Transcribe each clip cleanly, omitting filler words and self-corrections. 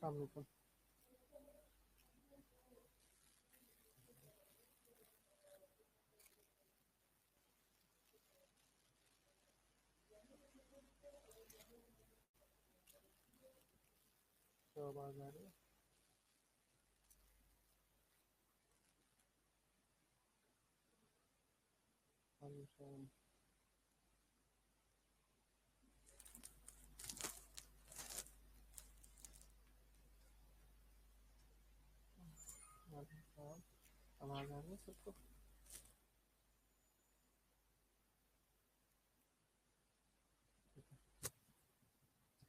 अस्सलाम वालेकुम। तो आवाज़ आ रही है? वालेकुम। वालेकुम। आवाज़ आ रही है सबको?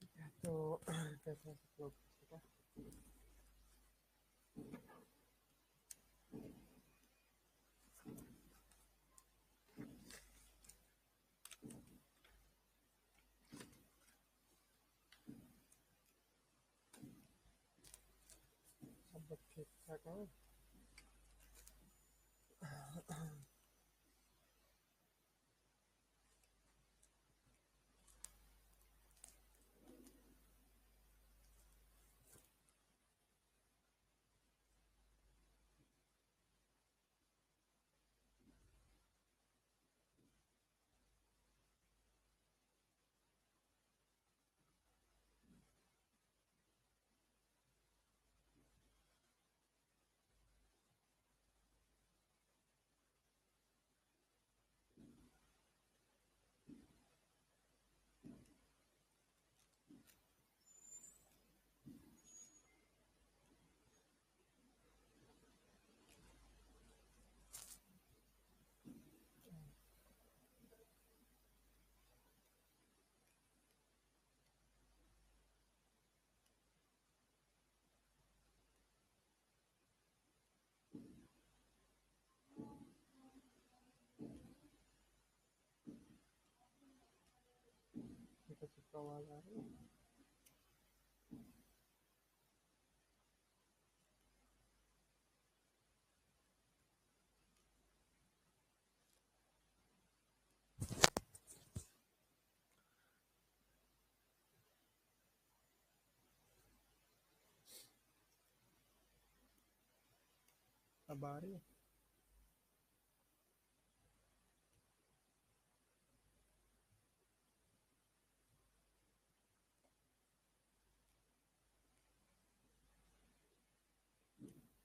ठीक है, तो कैसे हैं सब लोग? ठीक है, सब लोग ठीक ठाक हैं? ठीक है, सबको आवाज़ आ रही है? अब आ रही है?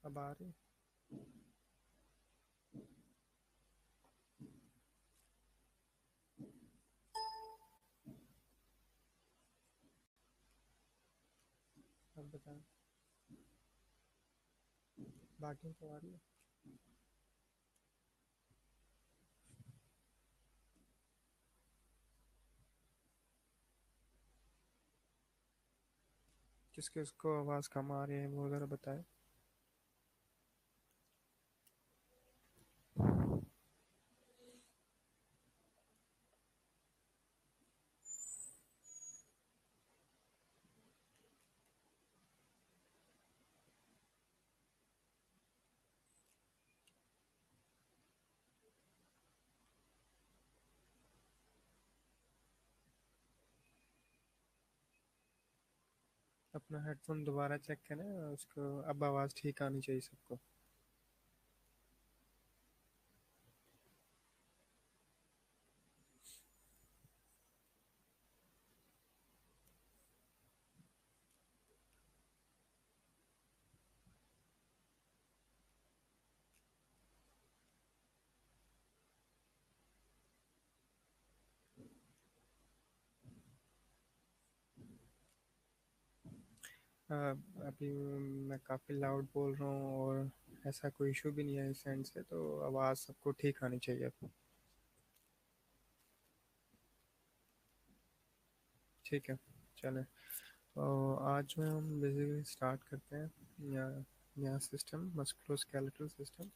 अब आ रही है? अब बताएं, बाकी तो आ रही है? किस किस को आवाज़ कम आ रही है वो ज़रा बताएं। अपना हेडफोन दोबारा चेक करें, उसको अब आवाज़ ठीक आनी चाहिए सबको। अ, अभी मैं काफ़ी लाउड बोल रहा हूँ और ऐसा कोई इशू भी नहीं है इस एंड से, तो आवाज़ सबको ठीक आनी चाहिए। ठीक है, चलें। तो आज में हम बेसिकली स्टार्ट करते हैं या नया सिस्टम, मस्कुलोस्केलेटल सिस्टम।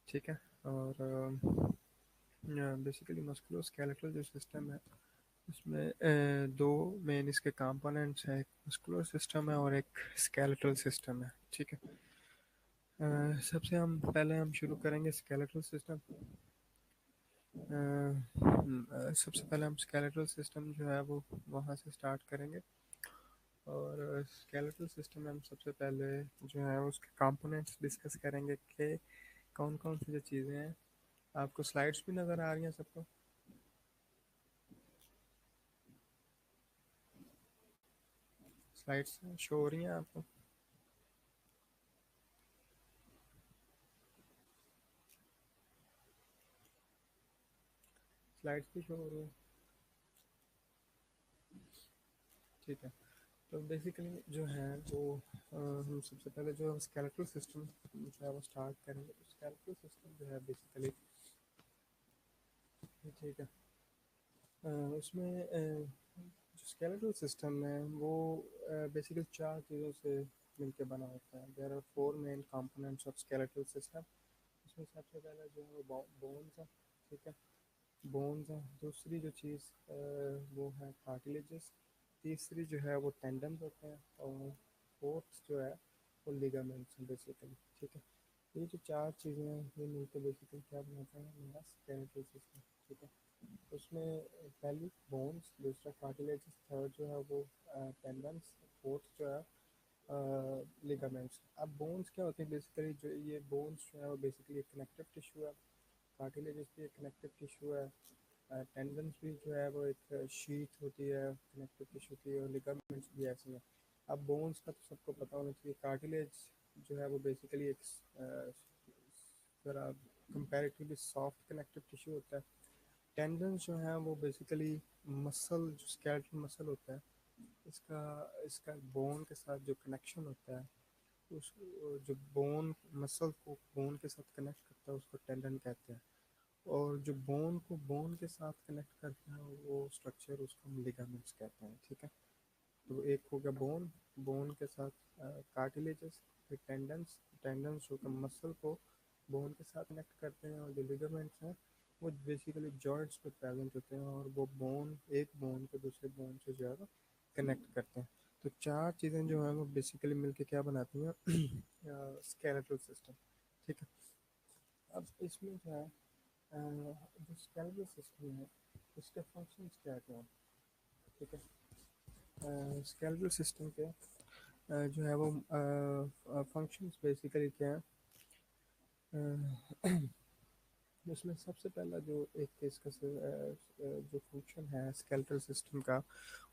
ठीक है, और बेसिकली मस्कुलोस्केलेटल जो सिस्टम है उसमें दो मेन इसके कंपोनेंट्स हैं, एक मस्कुलर सिस्टम है और एक स्केलेटल सिस्टम है। ठीक है, सबसे हम पहले हम शुरू करेंगे स्केलेटल सिस्टम। सबसे पहले हम स्केलेटल सिस्टम जो है वो वहाँ से स्टार्ट करेंगे। और स्केलेटल सिस्टम में हम सबसे पहले जो है उसके कंपोनेंट्स डिस्कस करेंगे कि कौन कौन सी जो चीज़ें हैं। आपको स्लाइड्स भी नज़र आ रही हैं सबको? स्लाइड्स शो हो रही हैं आपको? स्लाइड्स भी शो हो रही हैं? ठीक है। तो बेसिकली जो है वो हम सबसे पहले जो स्केलेटल सिस्टम जो है वो स्टार्ट करेंगे। तो स्केलेटल सिस्टम जो है बेसिकली, ठीक है, उसमें जो स्केलेटल सिस्टम है वो बेसिकली चार चीज़ों से मिलके बना होता है। There are four main components of skeletal system. उसमें सबसे पहले जो है वो बोन्स है, ठीक है, बोन्स है। दूसरी जो चीज़ वो है कार्टिलेजेस। तीसरी जो है वो टेंडन्स होते हैं। और फोर्थ जो है वो लिगामेंट्स हैं बेसिकली, ठीक है। ये जो चार चीज़ें हैं ये मिलकर बेसिकली क्या बनाते हैं हमारा स्केलेटल सिस्टम, ठीक है। उसमें पहली बोन्स, दूसरा कार्टिलेजेस, थर्ड जो है वो टेंडन्स, फोर्थ जो है लिगामेंट्स। अब बोन्स क्या होते हैं बेसिकली, जो ये बोन्स जो है वो बेसिकली एक कनेक्टिव टिश्यू है। कार्टिलेजेस भी एक कनेक्टिव टिश्यू है। टेंडन्स भी जो है वो एक शीट होती है कनेक्टिव टिश्यू की, और लिगामेंट्स भी ऐसे हैं। अब बोन्स का तो सबको पता होना चाहिए। कार्टिलेज जो है वो बेसिकली एक जरा कंपैरेटिवली सॉफ्ट कनेक्टिव टिश्यू होता है। टेंडन्स जो है वो बेसिकली मसल, जो स्केलेटल मसल होता है, इसका इसका बोन के साथ जो कनेक्शन होता है, उस जो बोन मसल को बोन के साथ कनेक्ट करता है उसको टेंडन कहते हैं। और जो बोन को बोन के साथ कनेक्ट करता है वो स्ट्रक्चर उसको हम लिगामेंट्स कहते हैं, ठीक है। तो एक हो गया बोन, बोन के साथ कार्टिलेजेस, फिर टेंडन्स, टेंडन्स जो कि मसल को बोन के साथ कनेक्ट करते हैं। और जो लिगामेंट्स हैं वो बेसिकली जॉइंट्स पे प्रेजेंट होते हैं, और वो बोन एक बोन को दूसरे बोन से जो है वो कनेक्ट करते हैं। तो चार चीज़ें जो हैं वो बेसिकली मिलके क्या बनाती हैं स्केलेटल सिस्टम, ठीक है। अब इसमें जो है जो स्केलेटल सिस्टम है उसके फंक्शंस क्या क्या हैं, ठीक है। स्केलेटल सिस्टम के जो है वो फंक्शंस बेसिकली क्या है। इसमें सबसे पहला जो एक इसका जो फंक्शन है स्केलेटल सिस्टम का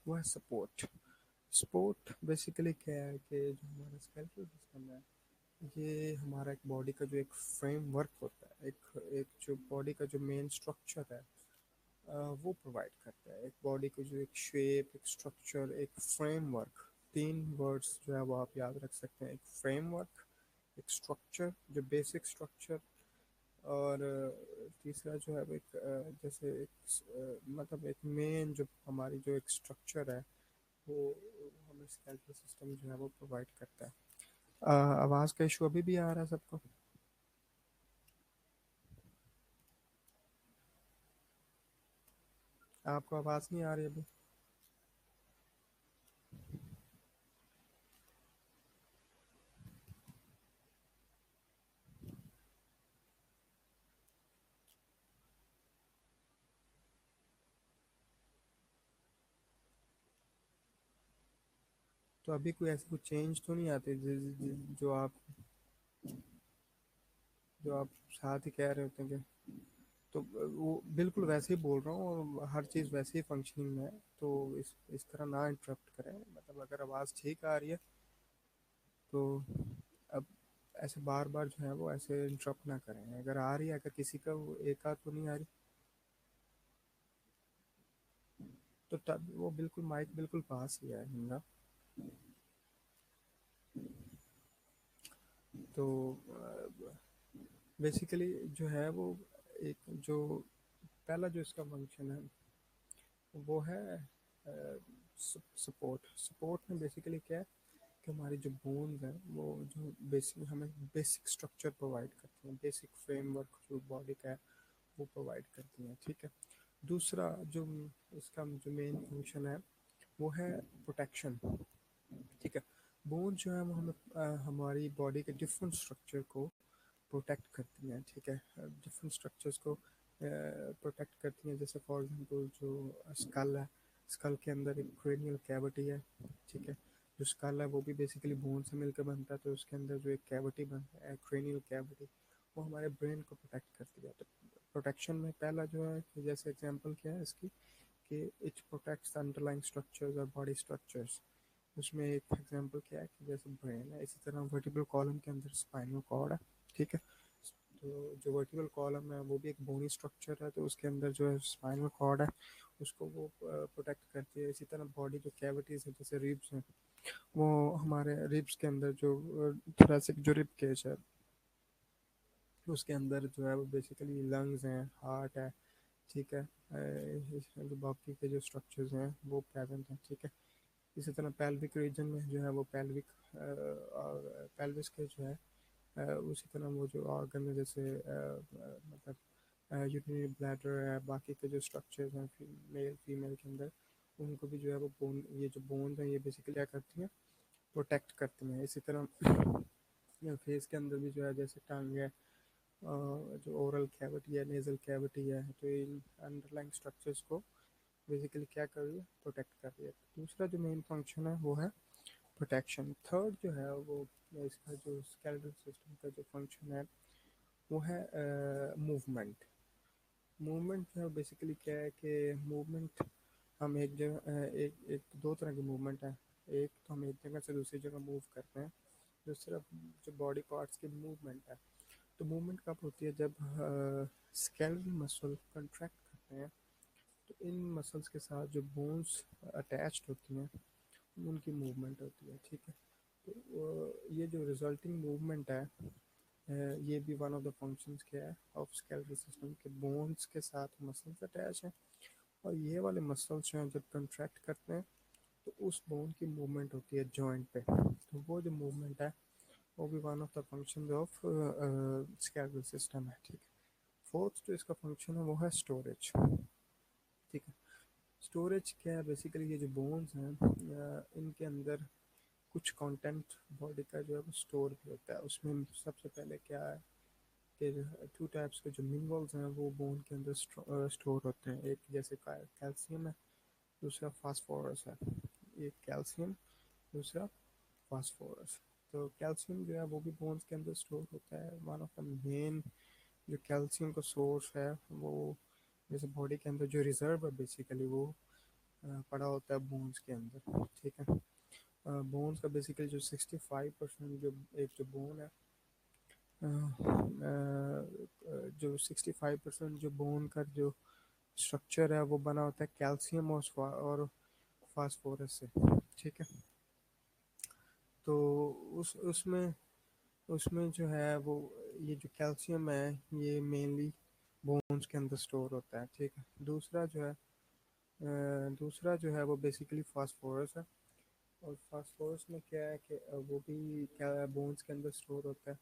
वो है सपोर्ट। सपोर्ट बेसिकली क्या है कि जो हमारा स्केलेटल सिस्टम है ये हमारा एक बॉडी का जो एक फ्रेमवर्क होता है, एक एक जो बॉडी का जो मेन स्ट्रक्चर है वो प्रोवाइड करता है। एक बॉडी को जो एक शेप, एक स्ट्रक्चर, एक फ्रेमवर्क, तीन वर्ड्स जो है वो आप याद रख सकते हैं। एक फ्रेमवर्क, एक स्ट्रक्चर जो बेसिक स्ट्रक्चर, और तीसरा जो है वो एक जैसे एक मतलब एक मेन जो हमारी जो एक स्ट्रक्चर है वो हमें स्केलेटल सिस्टम जो है वो प्रोवाइड करता है। आवाज़ का इशू अभी भी आ रहा है सबको? आपको आवाज़ नहीं आ रही अभी? तो अभी कोई ऐसी कुछ चेंज तो नहीं आती जो आप साथ ही कह रहे होते हैं कि, तो वो बिल्कुल वैसे ही बोल रहा हूँ और हर चीज़ वैसे ही फंक्शनिंग में है। तो इस तरह ना इंटरप्ट करें, मतलब अगर आवाज़ ठीक आ रही है तो अब ऐसे बार बार जो है वो ऐसे इंटरप्ट ना करें। अगर आ रही है, अगर किसी का वो एक आध तो नहीं आ रही, तो तब वो बिल्कुल माइक बिल्कुल पास ही है इनका। तो बेसिकली जो है वो एक जो पहला जो इसका फंक्शन है वो है सपोर्ट। सपोर्ट में बेसिकली क्या है कि हमारी जो बोन्स हैं वो जो बेसिक हमें बेसिक स्ट्रक्चर प्रोवाइड करती हैं, बेसिक फ्रेमवर्क जो बॉडी का है वो प्रोवाइड करती हैं, ठीक है। दूसरा जो इसका जो मेन फंक्शन है वो है प्रोटेक्शन, ठीक है। बोन जो है वो हमें हमारी बॉडी के डिफरेंट स्ट्रक्चर को प्रोटेक्ट करती हैं, ठीक है। डिफरेंट स्ट्रक्चर्स को प्रोटेक्ट करती हैं। जैसे फॉर एग्जांपल जो स्कल है, स्कल के अंदर एक क्रेनियल कैविटी है, ठीक है। जो स्कल है वो भी बेसिकली बोन से मिलकर बनता है, तो उसके अंदर जो एक कैविटी बनता है, क्रेनियल कैविटी, वो हमारे ब्रेन को प्रोटेक्ट करती है। तो प्रोटेक्शन में पहला जो है कि जैसे एग्जांपल क्या है इसकी, कि इट प्रोटेक्ट्स अंडरलाइंग स्ट्रक्चर्स और बॉडी स्ट्रक्चर्स। उसमें एक एग्जांपल क्या है कि जैसे ब्रेन है, इसी तरह वर्टिब्रल कॉलम के अंदर स्पाइनल कॉर्ड है, ठीक है। तो जो वर्टिब्रल कॉलम है वो भी एक बोनी स्ट्रक्चर है, तो उसके अंदर जो है स्पाइनल कॉर्ड है, उसको वो प्रोटेक्ट करती है। इसी तरह बॉडी जो कैविटीज है जैसे रिब्स हैं, वो हमारे रिब्स के अंदर जो थोरेसिक जो रिब केज है, उसके अंदर जो है वो बेसिकली लंग्स हैं, हार्ट है, ठीक है। इसमें जो बाकी के जो स्ट्रक्चर्स हैं वो प्रेजेंट हैं, ठीक है। इसी तरह पेल्विक रीजन में जो है वो पेल्विक और पेल्विस के जो है उसी तरह वो जो ऑर्गन है जैसे मतलब यूरिनरी ब्लैडर है, बाकी के जो स्ट्रक्चर्स हैं मेल फीमेल के अंदर, उनको भी जो है वो बोन, ये जो बोन्स हैं ये बेसिकली क्या करती हैं, प्रोटेक्ट करती हैं। इसी तरह फेस के अंदर भी जो है जैसे टंग है, जो ओरल कैविटी है, नेजल कैविटी है, तो इन अंडरलाइंग स्ट्रक्चर्स को बेसिकली क्या कर रही है, प्रोटेक्ट कर रही है। दूसरा जो मेन फंक्शन है वो है प्रोटेक्शन। थर्ड जो है वो इसका जो स्केलेटल सिस्टम का जो फंक्शन है वो है मूवमेंट। मूवमेंट जो है बेसिकली क्या है कि मूवमेंट हम एक जगह एक एक दो तरह की मूवमेंट है। एक तो हम एक जगह से दूसरी जगह मूव करते हैं, दूसरा जो बॉडी पार्ट्स की मूवमेंट है। तो मूवमेंट कब होती है, जब स्केलेटल मसल कंट्रैक्ट करते हैं, तो इन मसल्स के साथ जो बोन्स अटैच्ड होती हैं उनकी मूवमेंट होती है, ठीक है। तो ये जो रिजल्टिंग मूवमेंट है ये भी वन ऑफ द फंक्शंस क्या है ऑफ स्केलेटल सिस्टम, के बोन्स के साथ मसल्स अटैच हैं, और ये वाले मसल्स जो हैं जब कंट्रैक्ट करते हैं तो उस बोन की मूवमेंट होती है जॉइंट पे। तो वो जो मूवमेंट है वो भी one of the function of skeletal system है, ठीक है। फोर्थ जो इसका फंक्शन है वो है स्टोरेज, ठीक है। स्टोरेज क्या है, बेसिकली ये जो बोन्स हैं इनके अंदर कुछ कंटेंट बॉडी का जो है वो स्टोर भी होता है। उसमें सबसे पहले क्या है कि टू टाइप्स के जो मिनरल्स हैं वो बोन के अंदर स्टोर होते हैं। एक जैसे कैल्शियम है, दूसरा फास्फोरस है। एक कैल्शियम, दूसरा फास्फोरस। तो कैल्शियम जो है वो भी बोन्स के अंदर स्टोर होता है। वन ऑफ द मेन जो कैल्शियम का सोर्स है वो जैसे बॉडी के अंदर जो रिजर्व है बेसिकली वो पड़ा होता है बोन्स के अंदर, ठीक है। बोन्स का बेसिकली जो 65% जो एक जो बोन है जो 65% जो बोन का जो स्ट्रक्चर है वो बना होता है कैल्शियम और फास्फोरस से, ठीक है। तो उस उसमें उसमें जो है वो ये जो कैल्शियम है ये मेनली बोन्स के अंदर स्टोर होता है, ठीक है। दूसरा जो है वो बेसिकली फास्फोरस है। और फास्फोरस में क्या है कि वो भी क्या बोन्स के अंदर स्टोर होता है।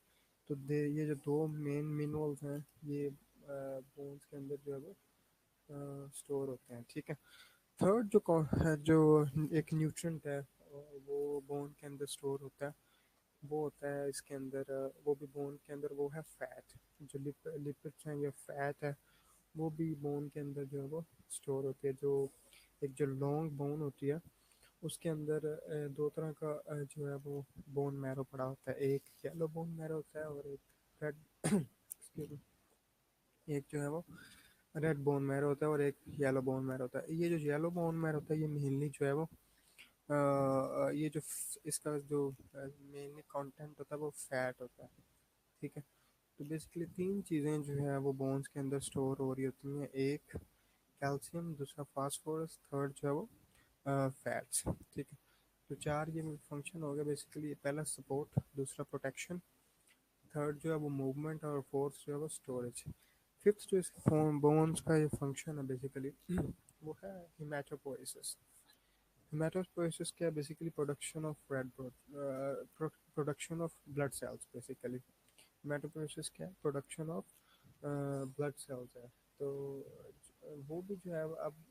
तो ये जो दो मेन मिनरल्स हैं ये बोन्स के अंदर जो है वो स्टोर होते हैं, ठीक है। थर्ड जो एक न्यूट्रिएंट है वो बोन के अंदर स्टोर होता है, वो होता है इसके अंदर वो भी बोन के अंदर, वो है फैट। जो लिपिड्स हैं या फैट है वो भी बोन के अंदर जो है वो स्टोर होती है। जो एक जो लॉन्ग बोन होती है उसके अंदर दो तरह का जो है वो बोन मैरो पड़ा होता है। एक येलो बोन मैरो होता है और एक रेड excuse me, एक जो है वो रेड बोन मैरो होता है और एक येलो बोन मैरो होता है। ये जो येलो बोन मैरो होता है ये मेनली जो है वो ये जो इसका जो मेनली कंटेंट होता है वो फैट होता है, ठीक है। तो बेसिकली तीन चीज़ें जो है वो बोन्स के अंदर स्टोर हो रही होती हैं। एक कैल्शियम, दूसरा फास्फोरस, थर्ड जो है वो फैट्स, ठीक है। तो चार ये फंक्शन हो गया बेसिकली। पहला सपोर्ट, दूसरा प्रोटेक्शन, थर्ड जो है वो मूवमेंट, और फोर्थ जो है वो स्टोरेज। फिफ्थ जो इसका बोन्स का ये फंक्शन है बेसिकली वो है हिमेटोपोइसिस। हिमेटोपोइसिस क्या है, basically production of red blood, production of blood sales basically. Haematopoiesis क्या है, प्रोडक्शन ऑफ ब्लड सेल्स है। तो वो भी जो है अब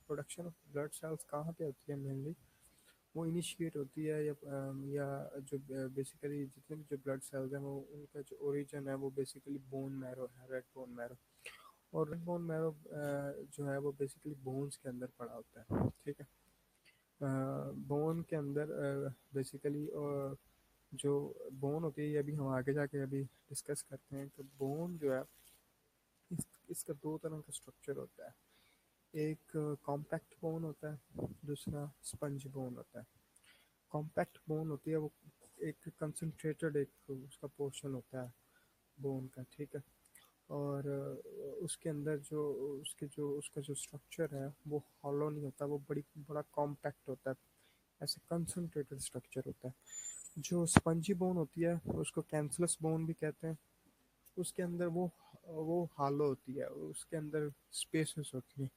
प्रोडक्शन ऑफ ब्लड सेल्स कहाँ पे होती है मेनली, वो इनिशिएट होती है या जो बेसिकली जितने भी जो ब्लड सेल्स हैं वो उनका जो ओरिजिन है वो बेसिकली बोन मैरो है, रेड बोन मैरो। और रेड बोन मैरो जो है वो बेसिकली बोन्स के अंदर पड़ा होता है, ठीक है। बोन के अंदर बेसिकली जो बोन होती है, ये अभी हम आगे जाके अभी डिस्कस करते हैं। तो बोन जो है इसका दो तरह का स्ट्रक्चर होता है। एक कॉम्पैक्ट बोन होता है, दूसरा स्पंज बोन होता है। कॉम्पैक्ट बोन होती है वो एक कंसंट्रेटेड एक उसका पोर्शन होता है बोन का, ठीक है। और उसके अंदर जो उसका जो स्ट्रक्चर है वो हॉलो नहीं होता, वो बड़ा कॉम्पैक्ट होता है, ऐसे कंसंट्रेटेड स्ट्रक्चर होता है। जो स्पंजी बोन होती है उसको कैंसलस बोन भी कहते हैं। उसके अंदर वो हालो होती है, उसके अंदर स्पेसेस होती हैं।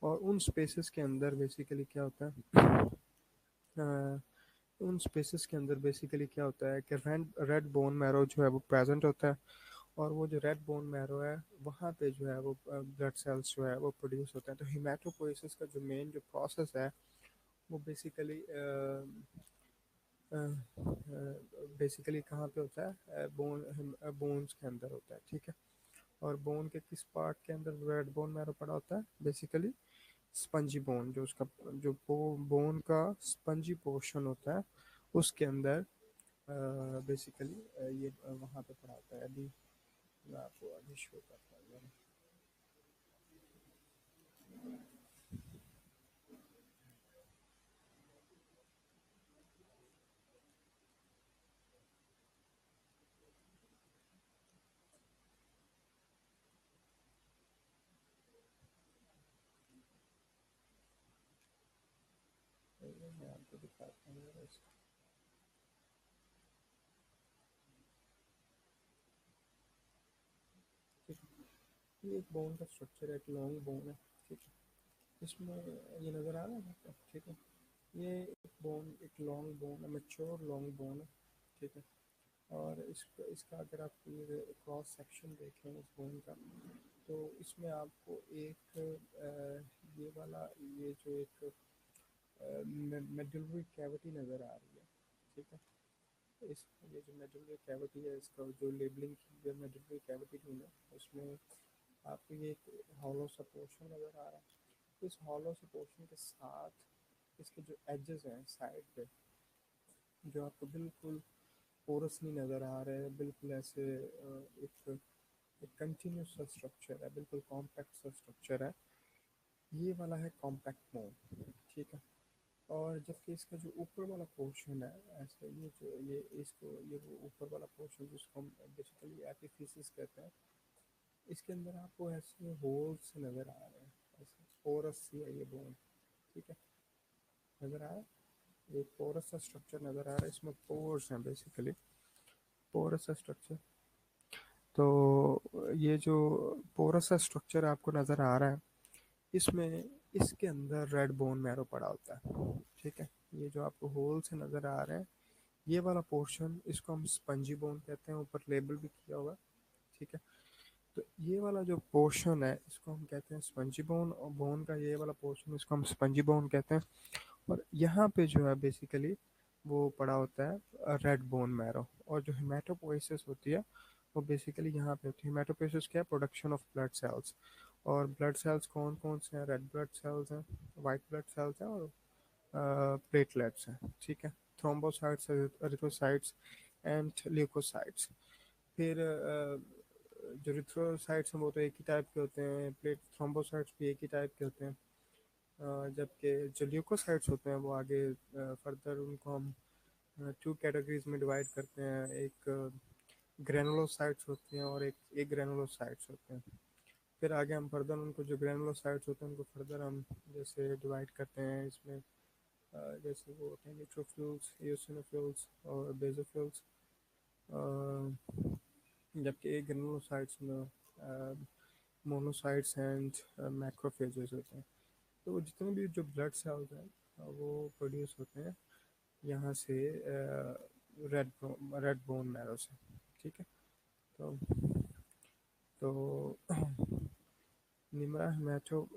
और उन स्पेसेस के अंदर बेसिकली क्या होता है, अ, उन स्पेसेस के अंदर बेसिकली क्या होता है कि रेड रेड बोन मैरो जो है वो प्रेजेंट होता है। और वो जो रेड बोन मैरो है वहाँ पे जो है वो ब्लड सेल्स जो है वो प्रोड्यूस होते हैं। तो हिमेटोपोइसिस का जो मेन जो प्रोसेस है वो बेसिकली कहाँ पे होता है, बोन्स के अंदर होता है, ठीक है। और बोन के किस पार्ट के अंदर रेड बोन मैरो पड़ा होता है, बेसिकली स्पंजी बोन, जो उसका जो बोन का स्पंजी पोर्शन होता है उसके अंदर बेसिकली ये वहाँ पे पड़ा होता है। अभी मैं आपको अभी शो करता हूँ। मैं आपको दिखाता हूँ जरा इसको। ठीक है, ये एक बोन का स्ट्रक्चर है, एक लॉन्ग बोन है, ठीक है। इसमें ये नज़र आ रहा है आपको, ठीक है। ये एक बोन, एक लॉन्ग बोन है, मेच्योर लॉन्ग बोन है, ठीक है। और इसका अगर आप ये क्रॉस सेक्शन देखें इस बोन का, तो इसमें आपको एक ये वाला ये जो एक मेडुलरी कैविटी नज़र आ रही है, ठीक है। इस ये जो मेडुलरी कैविटी है, इसका जो लेबलिंग की जो मेडुलरी कैविटी की है उसमें आपको ये एक हॉलो सा पोर्शन नज़र आ रहा है। इस हॉलो से पोर्शन के साथ इसके जो एजेस हैं साइड पे, जो आपको बिल्कुल पोरस नहीं नज़र आ रहे हैं, बिल्कुल ऐसे एक एक कंटिन्यूस सा स्ट्रक्चर है, बिल्कुल कॉम्पैक्ट सा स्ट्रक्चर है, ये वाला है कॉम्पैक्ट बोन, ठीक है। और जबकि इसका जो ऊपर वाला पोर्शन है, ऐसे ये जो ये वो ऊपर वाला पोर्शन जिसको हम बेसिकली एपिफिसिस कहते हैं, इसके अंदर आपको ऐसे होल्स नज़र आ रहे हैं, ऐसे पोरस सी है ये बोन, ठीक है। नज़र आ रहा है, एक पोरस सा स्ट्रक्चर नज़र आ रहा है, इसमें पोर्स हैं बेसिकली, पोरस सा स्ट्रक्चर। तो ये जो पोरस सा स्ट्रक्चर आपको नज़र आ रहा है, इसमें इसके अंदर रेड बोन मैरो पड़ा होता है, ठीक है। ये जो आपको होल से नज़र आ रहे हैं, ये वाला पोर्शन इसको हम स्पंजी बोन कहते हैं, ऊपर लेबल भी किया हुआ है, ठीक है। तो ये वाला जो पोर्शन है इसको हम कहते हैं स्पंजी बोन, और बोन का ये वाला पोर्शन इसको हम स्पंजी बोन कहते हैं। और यहाँ पे जो है बेसिकली वो पड़ा होता है रेड बोन मैरो। और जो हेमाटोपोइसिस होती है वो बेसिकली यहाँ पे होती है। हेमाटोपोइसिस क्या है, प्रोडक्शन ऑफ ब्लड सेल्स। और ब्लड सेल्स कौन कौन से हैं, रेड ब्लड सेल्स हैं, वाइट ब्लड सेल्स हैं, और प्लेटलेट्स हैं, ठीक है। Thrombocytes, erythrocytes and leukocytes. फिर जो एरिथ्रोसाइट्स हैं वो तो एक ही टाइप के होते हैं, प्लेट थ्रोम्बोसाइट्स भी एक ही टाइप के होते हैं। जबकि जो ल्यूकोसाइट्स होते हैं वो आगे फर्दर उनको हम टू कैटेगरीज में डिवाइड करते हैं। एक ग्रेनुलोसाइट्स होते हैं और एक एक ग्रेनुलोसाइट्स होते हैं। फिर आगे हम फर्दर उनको जो ग्रेनुलोसाइट्स होते हैं उनको फर्दर हम जैसे डिवाइड करते हैं इसमें, जैसे वो होते हैं न्यूट्रोफिल्स, एओसिनोफिल्स और बेसोफिल्स। जबकि एक ग्रेनुलोसाइट्स में मोनोसाइट्स एंड मैक्रोफेजेस होते हैं। तो वो जितने भी जो ब्लड सेल्स हैं वो प्रोड्यूस होते हैं यहाँ से रेड बोन मैरो से, ठीक है। तो निम्रा हिमेटो,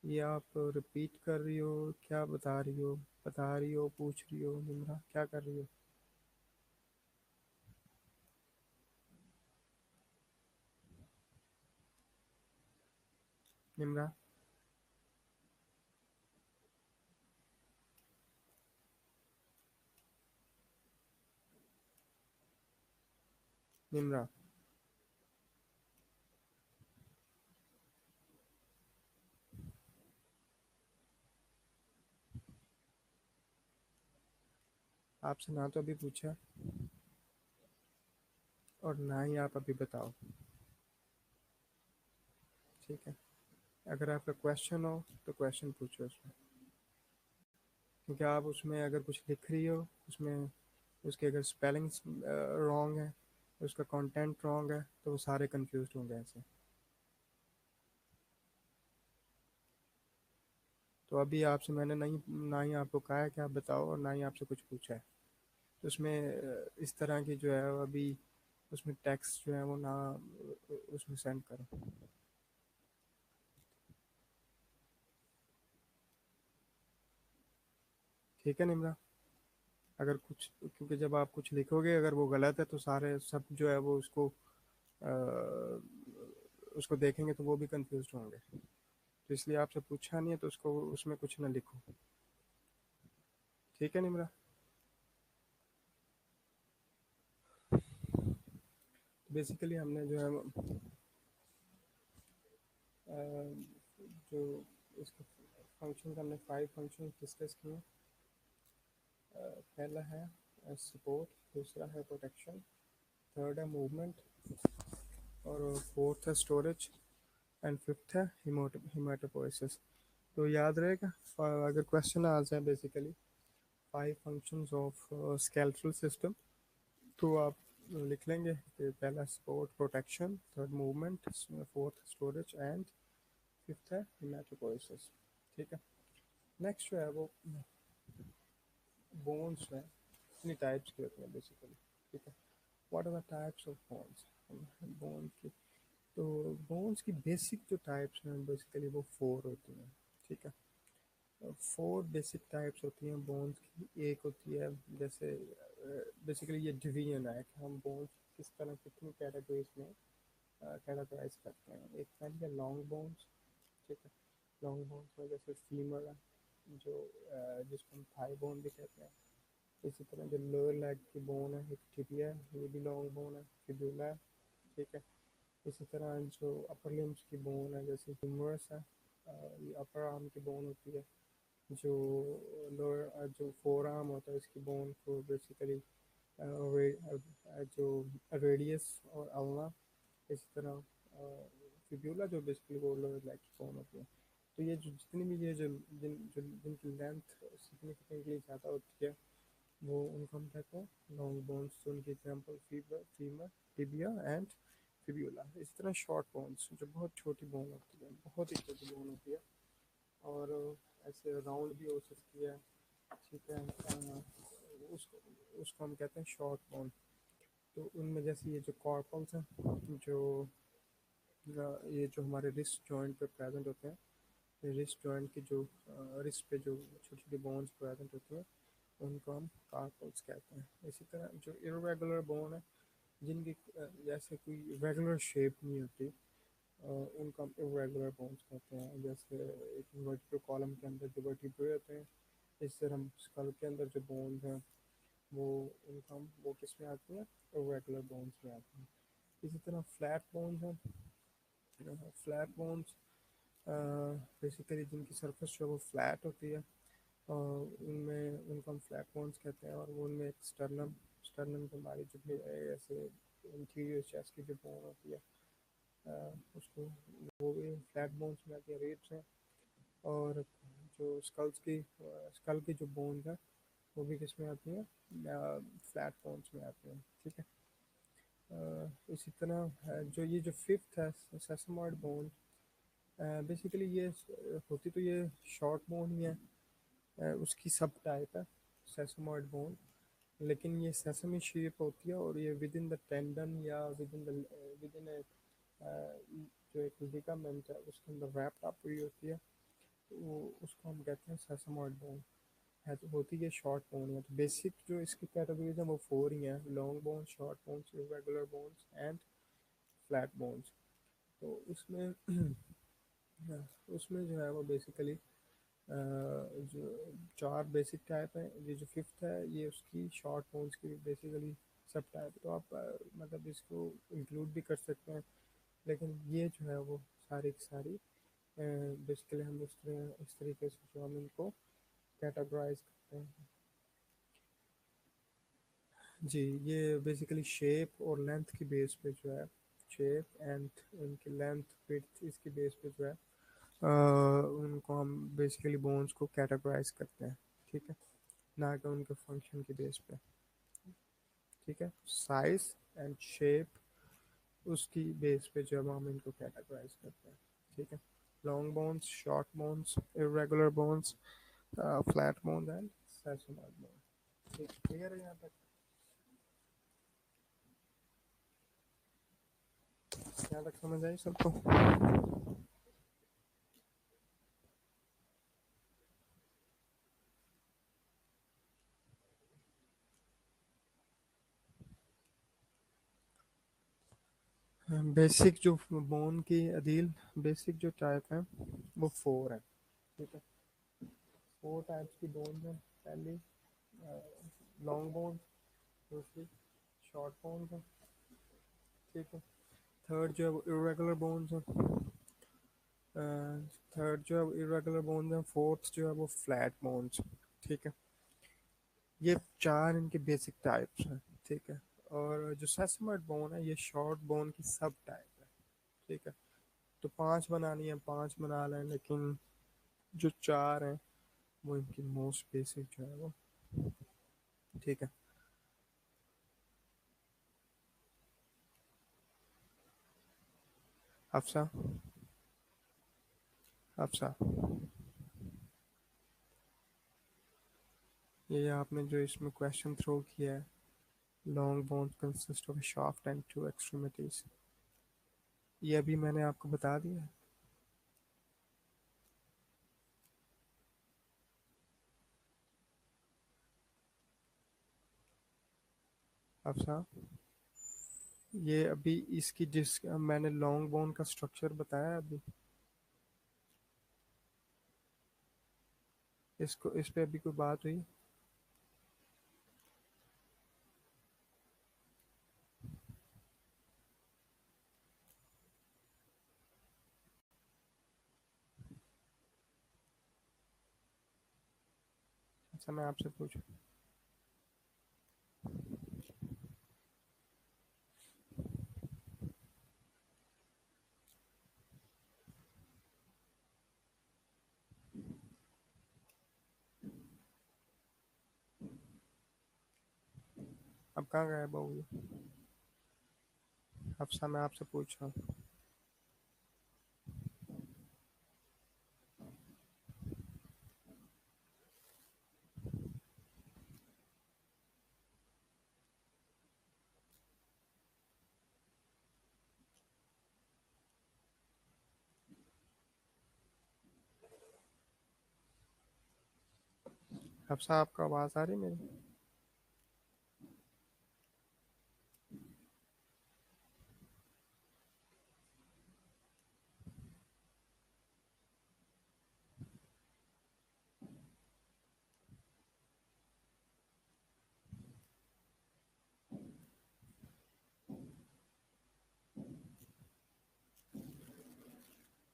ये आप रिपीट कर रही हो, क्या बता रही हो, बता रही हो, पूछ रही हो, निम्रा क्या कर रही हो? निम्रा निम्रा। आपसे ना तो अभी पूछा और ना ही आप अभी बताओ। ठीक है, अगर आपका क्वेश्चन हो तो क्वेश्चन पूछो उसमें, क्योंकि आप उसमें अगर कुछ लिख रही हो उसमें, उसके अगर स्पेलिंग्स रॉन्ग है, उसका कंटेंट रॉन्ग है, तो वो सारे कंफ्यूज होंगे ऐसे। तो अभी आपसे मैंने नहीं, ना ही आपको कहा है कि आप बताओ और ना ही आपसे कुछ पूछा है। तो उसमें इस तरह की जो है वो अभी उसमें टेक्स्ट जो है वो ना उसमें सेंड करो। ठीक है निम्रा, अगर कुछ, क्योंकि जब आप कुछ लिखोगे अगर वो गलत है तो सारे सब जो है वो उसको देखेंगे तो वो भी कंफ्यूज होंगे। तो इसलिए आपसे पूछा नहीं है तो उसको उसमें कुछ ना लिखो। ठीक है निम्रा। बेसिकली हमने जो है जो इसको फंक्शन का, हमने 5 फंक्शन डिस्कस किए। पहला है सपोर्ट, दूसरा है प्रोटेक्शन, थर्ड है मूवमेंट, और फोर्थ है स्टोरेज, एंड फिफ्थ है हिमाटोपोइसिस। तो याद रहेगा, अगर क्वेश्चन आ जाए basically 5 functions of skeletal system, तो आप लिख लेंगे कि पहला support protection, third movement, fourth storage and fifth है हिमाटोपोइसिस। ठीक है, नेक्स्ट जो है वो बोन्स में कितनी टाइप्स के होते हैं बेसिकली। ठीक है, what are the types of bones, bone की। तो बोन्स की बेसिक जो टाइप्स हैं बेसिकली वो 4 होती हैं। ठीक है, 4 बेसिक टाइप्स होती हैं बोन्स की। एक होती है जैसे बेसिकली ये डिवीजन है कि हम बोन्स किस तरह कितनी कैटेगरीज में कैटेगराइज करते हैं। एक पहली है लॉन्ग बोन्स। ठीक है, लॉन्ग बोन्स में जैसे फीमर है, जो जिसको हम थाई बोन भी कहते हैं। इसी तरह जो लोअर लेग की बोन है एक टिबिया है, ये भी लॉन्ग बोन है, फिब्यूला है। ठीक है, इसी तरह जो अपर लिम्स की बोन है जैसे ह्यूमरस है, ये अपर आर्म की बोन होती है। जो लोअर जो फोर आर्म होता है इसकी बोन को बेसिकली जो रेडियस और अल्ना, इसी तरह फिब्यूला जो बेसिकली वो लोअर लेग की बोन होती है। तो ये जो जितनी भी ये जो जिनकी लेंथ सिग्निफिकेंटली ज़्यादा होती है वो उनको हम कहते हैं लॉन्ग बोन्स। तो उनकी example femur, tibia and fibula. इस तरह शॉर्ट बोन्स जो बहुत छोटी बोन होती है, बहुत ही छोटी बोन होती है, और ऐसे राउंड भी हो सकती है। ठीक है, उसको उसको हम कहते हैं शॉर्ट बोन। तो उनमें जैसे ये जो कॉर्पल्स हैं, जो ये जो हमारे रिस्ट जॉइंट पे प्रेजेंट होते हैं, रिस्ट जॉइंट की जो रिस्ट पे जो छोटी छोटी बोन्स प्रेजेंट होती हैं उनको हम कार्पल्स कहते हैं। इसी तरह जो इरेगुलर बोन है, जिनकी जैसे कोई रेगुलर शेप नहीं होती, उनको हम इरेगुलर बोन्स कहते हैं। जैसे एक वर्टिब्रल कॉलम के अंदर जो वर्टिब्रे होते हैं, इस तरह हम स्कल के अंदर जो बोन्स हैं वो उनको हम वो किस में आती हैं, इरेगुलर बोन्स में आती हैं। इसी तरह फ्लैट बोन्स हैं। फ्लैट बोन्स बेसिकली जिनकी सरफेस जो है वो फ्लैट होती है, उनमें उनको हम फ्लैट बोन्स कहते हैं। और वो उनमें एक स्टर्नम, स्टर्नम जो हमारी जो भी ऐसे इंटीरियर चेस्ट की जो बोन होती है, उसको वो भी फ्लैट बोन्स में आती है, रिब्स हैं। और जो स्कल की जो बोन है वो भी किस में आती है, फ्लैट बोन्स में आती हैं। ठीक है, इसी तरह जो ये जो फिफ्थ है सेसमॉइड बोन, बेसिकली ये होती तो ये शॉर्ट बोन ही है, उसकी सब टाइप है सेसमॉइड बोन। लेकिन ये सेसमी शेप होती है और ये विद इन द टेंडन या विद इन जो एक लिगामेंट है उसके अंदर रैप्ड अप हुई होती है। तो वो उसको हम कहते हैं सेसमॉइड बोन। है तो होती है शॉर्ट बोन है। तो बेसिक जो इसकी कैटेगरीज हैं वो 4 ही हैं, long bone, short bones, irregular bones and flat bones. तो उसमें उसमें जो है वो बेसिकली जो 4 बेसिक टाइप है। ये जो फिफ्थ है ये उसकी शॉर्ट बोन्स की बेसिकली सब टाइप, तो आप मतलब इसको इंक्लूड भी कर सकते हैं, लेकिन ये जो है वो सारी की सारी बेसिकली हम इस तरीके से जो हम इनको कैटेगराइज करते हैं। जी, ये बेसिकली शेप और लेंथ की बेस पे जो है, शेप एंड इनकी लेंथ विड्थ इसकी बेस पे जो है उनको हम बेसिकली बोन्स को कैटेगराइज करते हैं, ठीक है, ना कि उनके फंक्शन की बेस पे, ठीक है। साइज एंड शेप उसकी बेस पे जब हम इनको कैटेगराइज करते हैं, ठीक है। Long bones, short bones, irregular bones, flat bones and sesamoid bones, ठीक, क्लियर है यहाँ तक? यहाँ तक समझ आई सबको? बेसिक जो बोन की अदील, बेसिक जो टाइप है वो फोर है, ठीक है। फोर टाइप्स की बोन है। पहली लॉन्ग बोन, दूसरी शॉर्ट बोन है, ठीक है। थर्ड जो है वो इरेगुलर बोन्स है, थर्ड जो है इरेगुलर बोन्स है। फोर्थ जो है वो फ्लैट बोन्स, ठीक है। ये चार इनके बेसिक टाइप्स हैं, ठीक है। और जो सेसमोइड बोन है ये शॉर्ट बोन की सब टाइप है, ठीक है। तो पांच बनानी है पांच बना लें, लेकिन जो चार हैं वो इनकी मोस्ट बेसिक जो है वो, ठीक है। अफसा, अफसा, ये आपने जो इसमें क्वेश्चन थ्रो किया है, long bones consist of shaft and two extremities, ये अभी मैंने आपको बता दिया है। अफसा, ये अभी इसकी जिस मैंने लॉन्ग बोन का स्ट्रक्चर बताया अभी, इसको इस पे अभी कोई बात हुई? अच्छा, मैं आपसे पूछूं? अब कहाँ गए बहू ये? अफसा, मैं आपसे पूछ रहा हूँ। अफसा, आपको आवाज़ आ रही मेरी?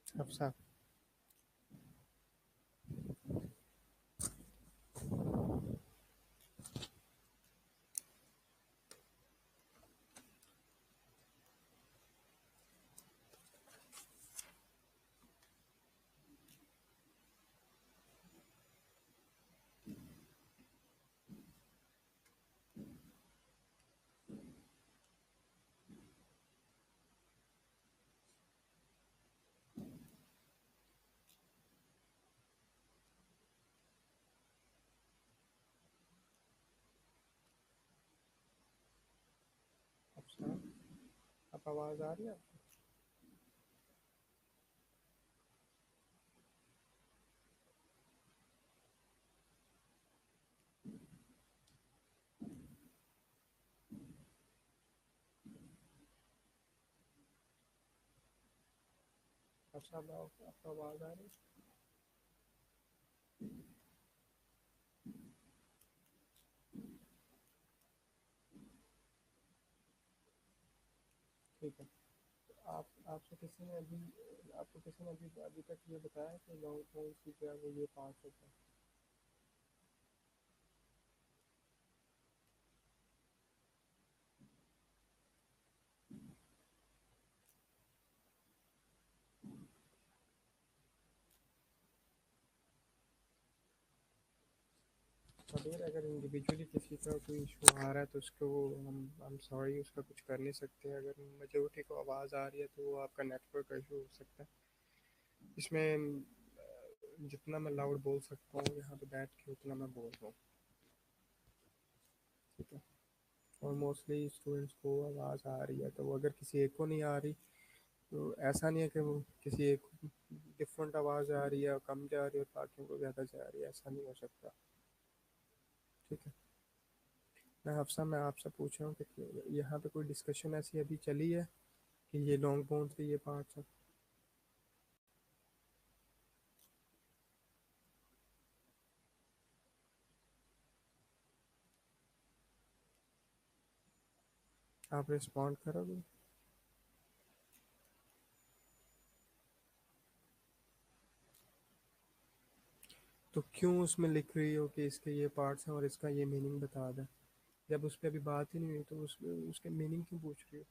अफसा, अफसा, आप आवाज़ आ रही है? अफसा, आपको आवाज़ आ रही है? ठीक है। तो आपसे किसी ने अभी आपको किसी ने अभी अभी तक ये बताया कि लॉन्ग बोन्स की जो है वो ये पार्ट होता है? अगर अगर इंडिविजुअली किसी का कोई इशू आ रहा है तो उसको हम सॉरी उसका कुछ कर नहीं सकते। अगर मेजोरिटी को आवाज़ आ रही है तो वो आपका नेटवर्क का इशू हो सकता है। इसमें जितना मैं लाउड बोल सकता हूँ यहाँ पे बैठ के उतना मैं बोल रहा हूँ। ठीक है। और मोस्टली स्टूडेंट्स को आवाज़ आ रही है, तो अगर किसी एक को नहीं आ रही तो ऐसा नहीं है कि वो किसी एक डिफरेंट आवाज़ आ रही है और कम जा रही है और बाकियों को ज़्यादा जा रही है, ऐसा नहीं हो सकता। ठीक है। मैं आपसे पूछ रहा हूँ कि यहाँ पे कोई डिस्कशन ऐसी अभी चली है कि ये लॉन्ग बोन्स के ये पार्ट्स हैं? आप रिस्पॉन्ड करोगे? तो क्यों उसमें लिख रही हो कि इसके ये पार्ट्स हैं और इसका ये मीनिंग बता दें? जब उस पर अभी बात ही नहीं हुई तो उसके मीनिंग क्यों पूछ रही हो?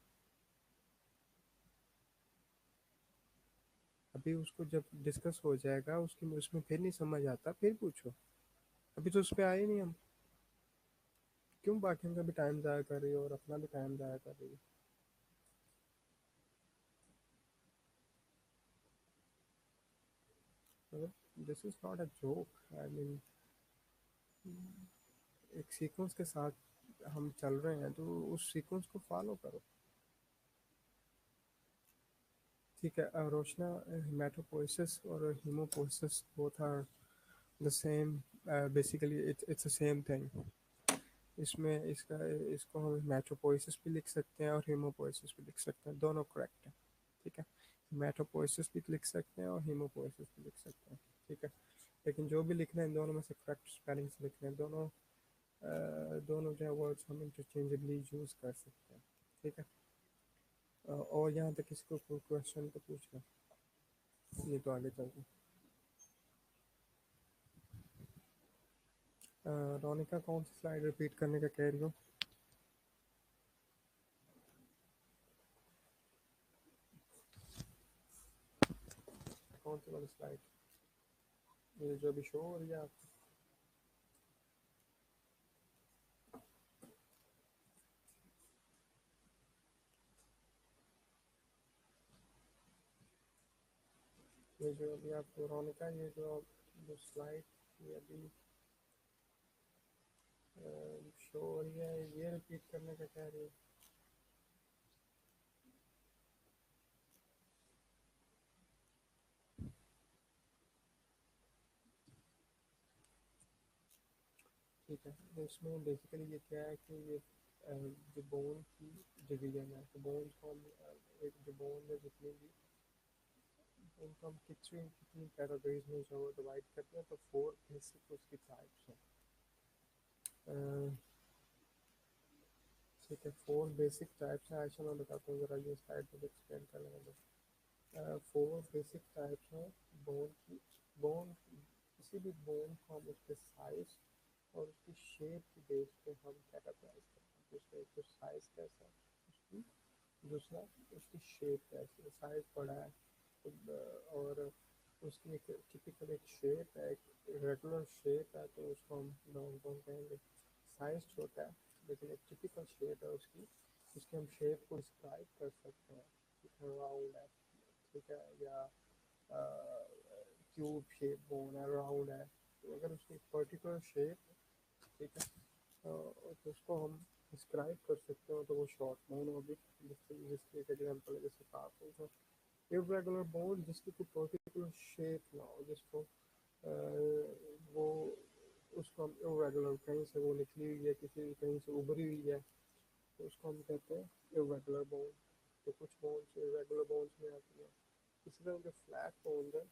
अभी उसको जब डिस्कस हो जाएगा उसकी उसमें फिर नहीं समझ आता फिर पूछो। अभी तो उस पर आए नहीं हम। क्यों बाकियों का भी टाइम ज़ाया कर रही हो और अपना भी टाइम ज़ाया कर रही हो? This is not a joke. I mean एक सीक्वेंस के साथ हम चल रहे हैं तो उस सीक्वेंस को फॉलो करो। ठीक है। रोशना, हेमाटोपोइसिस और haemopoiesis both are the same. Basically it's the same thing. इसमें इसका इसको हम हेमाटोपोइसिस भी लिख सकते हैं और हीमोपोइसिस भी लिख सकते हैं, दोनों करेक्ट है। ठीक है। हेमाटोपोइसिस भी लिख सकते हैं और हीमोपोइसिस भी लिख सकते हैं। ठीक है। लेकिन जो भी लिखना है इन दोनों में से करेक्ट स्पेलिंग से लिखना है। दोनों जो है वर्ड्स हम इंटरचेंजेबली यूज़ कर सकते हैं। ठीक है। और यहाँ तक किसी को कोई क्वेश्चन तो पूछना, नहीं तो आगे चलते हैं। रोनिका कौन सी स्लाइड रिपीट करने का कह रही हो? कौन सी वाली स्लाइड? ये जो अभी शो हो रही है आपको? ये जो अभी आपको रोनिका ये जो स्लाइड ये अभी शो हो रही है ये रिपीट करने का कह रही है? ठीक है। तो इसमें बेसिकली ये क्या है कि ये जो बोन की डिवीजन है, तो बोन को हम एक जो बोन में जितनी भी उनको हम कितनी कितनी कैटेगरीज में जो डिवाइड करते हैं, तो 4 बेसिक उसकी टाइप्स हैं। ठीक है। 4 बेसिक टाइप्स हैं। आयशा मैं बताता हूँ ज़रा, ये स्लाइड पर एक्सप्लेन कर लेंगे तो 4 बेसिक टाइप्स हैं बोन की। बोन, किसी भी बोन को हम उसके साइज और उसकी शेप के बेस पे हम कैटेगराइज करते हैं। उसका एक तो साइज कैसा है उसकी, दूसरा उसकी शेप कैसी है, साइज बड़ा है तो और उसकी एक टिपिकल एक शेप है, एक रेगुलर शेप है तो उसको हम लॉन्ग बोन कहेंगे। साइज छोटा है लेकिन एक टिपिकल शेप है उसकी, उसकी हम शेप को डिस्क्राइब कर सकते हैं। ठीक है, राउंड है, ठीक है, या क्यूब शेप बोन है, राउंड है। तो अगर उसकी पर्टिकुलर शेप, ठीक है, तो उसको हम डिस्क्राइब कर सकते हो तो वो शॉर्ट बोन होगी। जिसकी एक एग्जाम्पल है जैसे कार्टून था। इरेगुलर बोन जिसकी कोई पर्टिकुलर शेप ना हो, जिसको वो उसको हम इरेगुलर, कहीं से वो निकली हुई है, किसी कहीं से उभरी हुई है, तो उसको हम कहते हैं इरेगुलर बोन। तो कुछ बोन्स इरेगुलर बोन्स में आती है। इसी तरह जो फ्लैट बोन्स है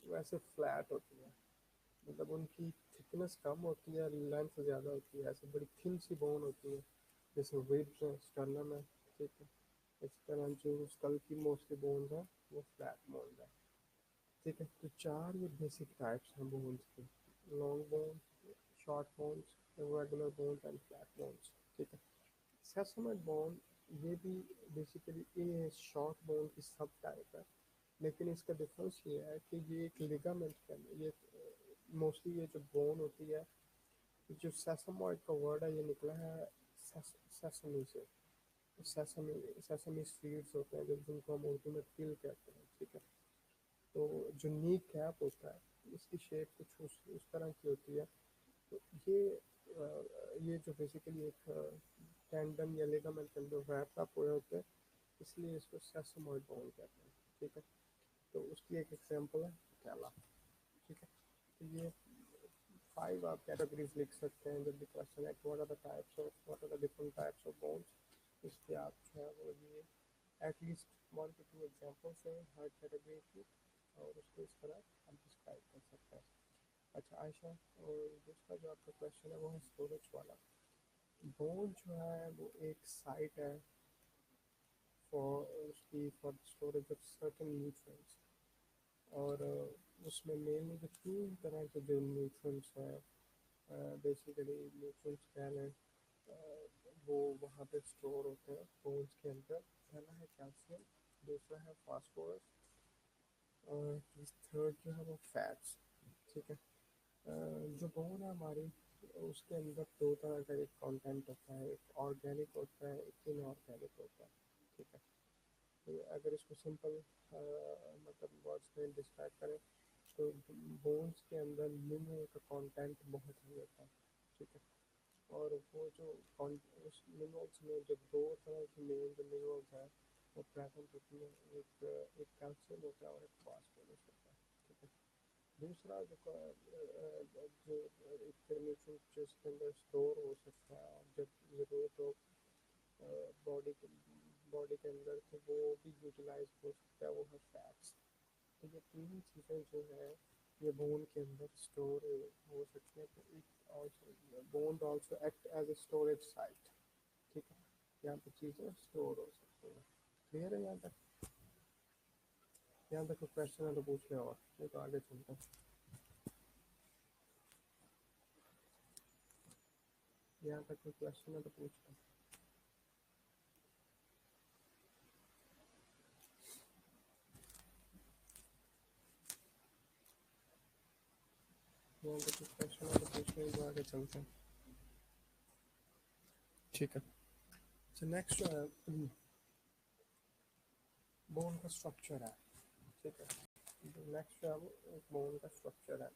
वैसे फ्लैट होती है, मतलब उनकी थिकनेस कम होती है, लेंथ ज़्यादा होती है, ऐसे बड़ी थिन सी बोन होती है, जैसे रिब्स है, स्टर्नम है। ठीक है। इस तरह जो स्कल की मोस्टली बोन्स है वो फ्लैट बोन्स है। ठीक है, तो चार ये बेसिक टाइप्स हैं बोन्स के, long bones, short bones, regular bones and flat bones. ठीक है, सेसमोइड बोन ये भी बेसिकली ये शॉर्ट बोन की सब टाइप है, लेकिन इसका डिफरेंस ये है कि ये एक लिगामेंट के अंदर ये मोस्टली ये जो बोन होती है, जो सेसमोइड का वर्ड है ये निकला है सेसमी से। सेसमी सेसमी सीड्स होते हैं जो जिनको हम उर्दू में तिल कहते हैं। ठीक है, तो जो नी कैप होता है इसकी शेप कुछ उस तरह की होती है। तो ये जो बेसिकली एक टेंडन या लिगामेंट के अंदर रैप अप हुए होते हैं, इसलिए इसको सेसमोइड बोन कहते हैं। ठीक है, तो उसकी एक एग्जांपल है कैला। ठीक है, तो ये 5 आप कैटेगरीज लिख सकते हैं जब भी क्वेश्चन है, what are the different types of bones. इसके आप जो है वो ये एटलीस्ट 1 to 2 एग्जांपल्स हैं हर कैटेगरी की, और उसको इस तरह आप डिस्क्राइब कर सकते हैं। अच्छा आयशा, और दूसरा जो आपका क्वेश्चन है वो है स्टोरेज वाला। बोन जो है वो एक साइट है for storage of certain nutrients, और उसमें मेनली जो 3 तरह के जो न्यूट्रिएंट्स हैं, बेसिकली न्यूट्रिएंट्स कह लें, वो वहाँ पे स्टोर होते हैं बोन्स के अंदर। पहला है कैल्शियम, दूसरा है फास्फोरस, और थर्ड जो है वो फैट्स। ठीक है, जो बोन है हमारी उसके अंदर 2 तरह का एक कंटेंट होता है, एक ऑर्गेनिक होता है, एक इनऑर्गेनिक होता है। ठीक है, तो अगर इसको सिंपल मतलब वर्ड्स में डिस्क्राइब करें तो बोन्स के अंदर मिनरल का कंटेंट बहुत ही होता है। ठीक है, और वो जो उस मिनरल्स में जो 2 तरह की मेन जो मिनरल्स हैं वो प्रेजेंट होती है, एक कैल्शियम होता है और एक फास्फोरस होता है। ठीक है, दूसरा जो एक न्यूट्रिएंट जो इसके अंदर स्टोर हो सकता है और जब ज़रूरत हो बॉडी के बॉडी के अंदर, तो वो भी यूटिलाइज हो सकता है, वो है फैट्स। तो ये 3 चीज़ें जो है ये बोन के अंदर स्टोर हो सकती है। तो it also bone also act as a storage site. ठीक है, यहाँ पे चीज़ें स्टोर हो सकती हैं। क्लियर है यहाँ तक? यहाँ तक कोई क्वेश्चन है तो पूछ ले, और नहीं तो आगे चलते हैं। यहाँ तक कोई क्वेश्चन है तो पूछ लो। यहाँ तक कोई क्वेश्चन है तो पूछ लें, तो आगे चलते हैं। ठीक है, तो नेक्स्ट जो है बोन का स्ट्रक्चर है। ठीक है, नेक्स्ट जो है वो एक बोन का स्ट्रक्चर है।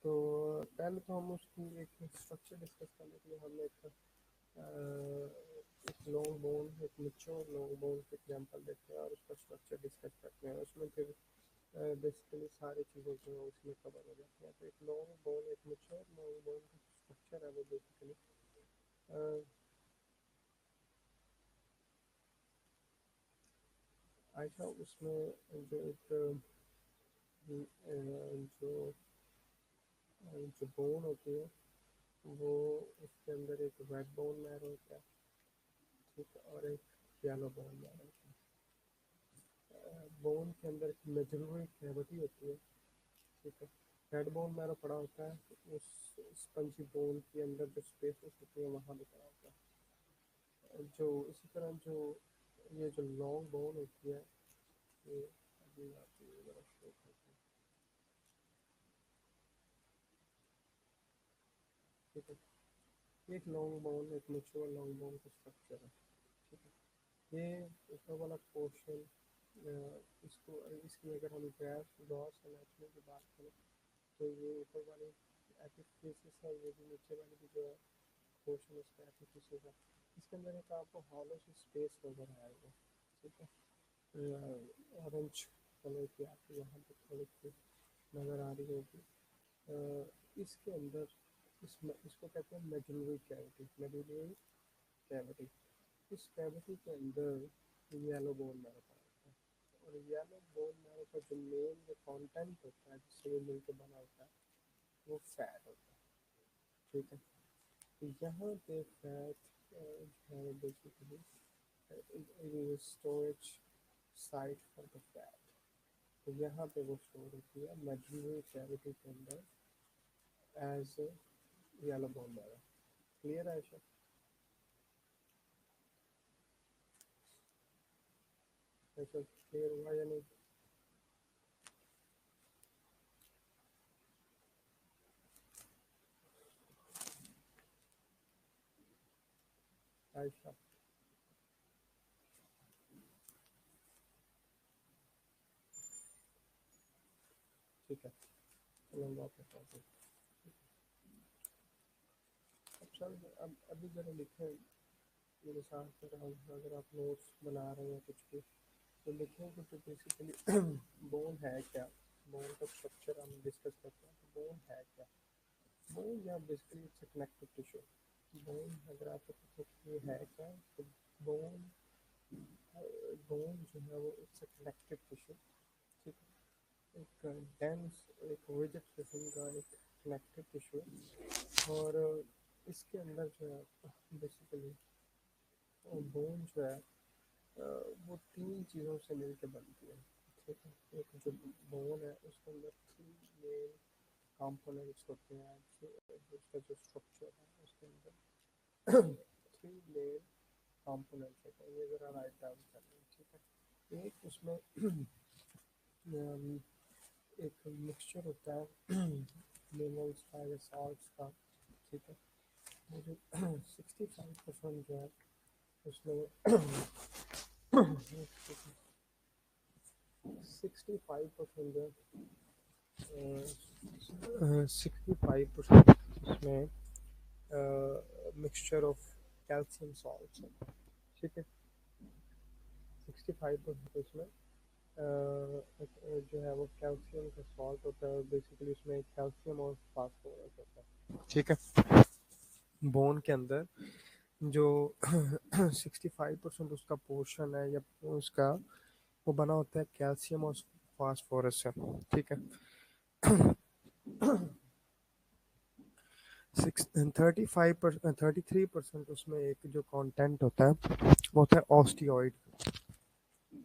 तो पहले तो हम उसकी एक स्ट्रक्चर डिस्कस करने के लिए हम एक लॉन्ग बोन, एक मैच्योर लॉन्ग बोन के एग्जांपल देते हैं और उसका स्ट्रक्चर डिस्कस करते हैं। उसमें फिर बेसिकली सारी चीज़ें जो है उसमें कवर हो जाती हैं। तो एक लॉन्ग बोन, एक मैच्योर लॉन्ग बोन का स्ट्रक्चर है वो बेसिकली आइशा, उसमें जो एक जो जो बोन होती है वो उसके अंदर एक रेड बोन मैरो होता है। ठीक है, और एक येलो बोन मैरो होता है। बोन के अंदर एक मेडुलरी कैविटी होती है। ठीक है, रेड बोन मैरो पड़ा होता है, तो उस स्पंजी बोन के अंदर जो स्पेसेस होती है वहाँ भी पड़ा होता है। जो इसी तरह जो ये जो लॉन्ग बोन होती है, ये अभी आपको ये ज़रा शो करते हैं। ठीक है, एक लॉन्ग बोन, एक मेच्योर लॉन्ग बोन का स्ट्रक्चर है। ठीक है, ये ऊपर वाला पोर्शन, इसको इसकी अगर हम ग्रॉस एनाटॉमी की बात करें तो ये ऊपर वाली एपिफिसिस है, ये भी नीचे वाली भी जो है पोर्शन इसका एपिफिसिस है। इसके अंदर एक आपको हॉलो सी स्पेस नज़र आएगा। ठीक है, ऑरेंज कलर की आपको यहाँ पे थोड़ी सी नज़र आ रही होगी। इसके अंदर इसको कहते हैं मेडुलरी कैविटी। मेडुलरी कैविटी, इस कैविटी के अंदर येलो बोन मैरो पड़ा होता है, और येलो बोन मैरो का जो मेन जो कंटेंट होता है जिससे वो मिलकर बना होता है वो फैट होता है। ठीक है, तो यहाँ पे फैट जो है basically storage site for the fat. तो यहाँ पे वो स्टोर होती है मेडुलरी कैविटी के अंदर as yellow bone marrow. Clear है ऐसा? ऐसा क्लियर हुआ या नहीं? ऐसा ठीक है, चलो हम वापस आते हैं। अब सर अब अभी जरा लिखें मेरे साथ, फिर हम अगर आप नोट्स बना रहे हैं कुछ भी तो लिखें कि तो बेसिकली बोन है क्या, बोन का स्ट्रक्चर हम डिस्कस करते हैं। तो बोन है क्या? बोन या basically it's a connective tissue. Bone अगर आपको पूछे कि ये है क्या, तो बोन बोन जो है वो इट्स अ कनेक्टिव टिश्यू। ठीक है, एक डेंस एक रिजिड किस्म का एक कनेक्टिव टिश्यू है। और इसके अंदर जो है बेसिकली बोन जो है वो तीन चीज़ों से मिलकर बनती है। ठीक है, एक जो बोन है उसके अंदर थ्री मेन कंपोनेंट्स होते हैं। उसका जो स्ट्रक्चर है उसके अंदर थ्री मेन कंपोनेंट्स होते हैं। ये ज़रा राइट डाउन कर लें। ठीक है, एक उसमें एक मिक्सचर होता है मिनरल्स का या सॉल्ट्स का। ठीक है, वो जो 65% जो है उसमें 65% जो 65% उसमें मिक्सचर ऑफ कैल्शियम सॉल्ट है। ठीक है, 65% उसमें जो है वो कैल्शियम का सॉल्ट होता है। और बेसिकली उसमें कैल्शियम और फास्फोरस होता है। ठीक है, बोन के अंदर जो 65% उसका पोर्शन है या उसका वो बना होता है कैल्शियम और फास्फोरस से। ठीक है, 33% उसमें एक जो कंटेंट होता है वो होता है ऑस्टियोइड।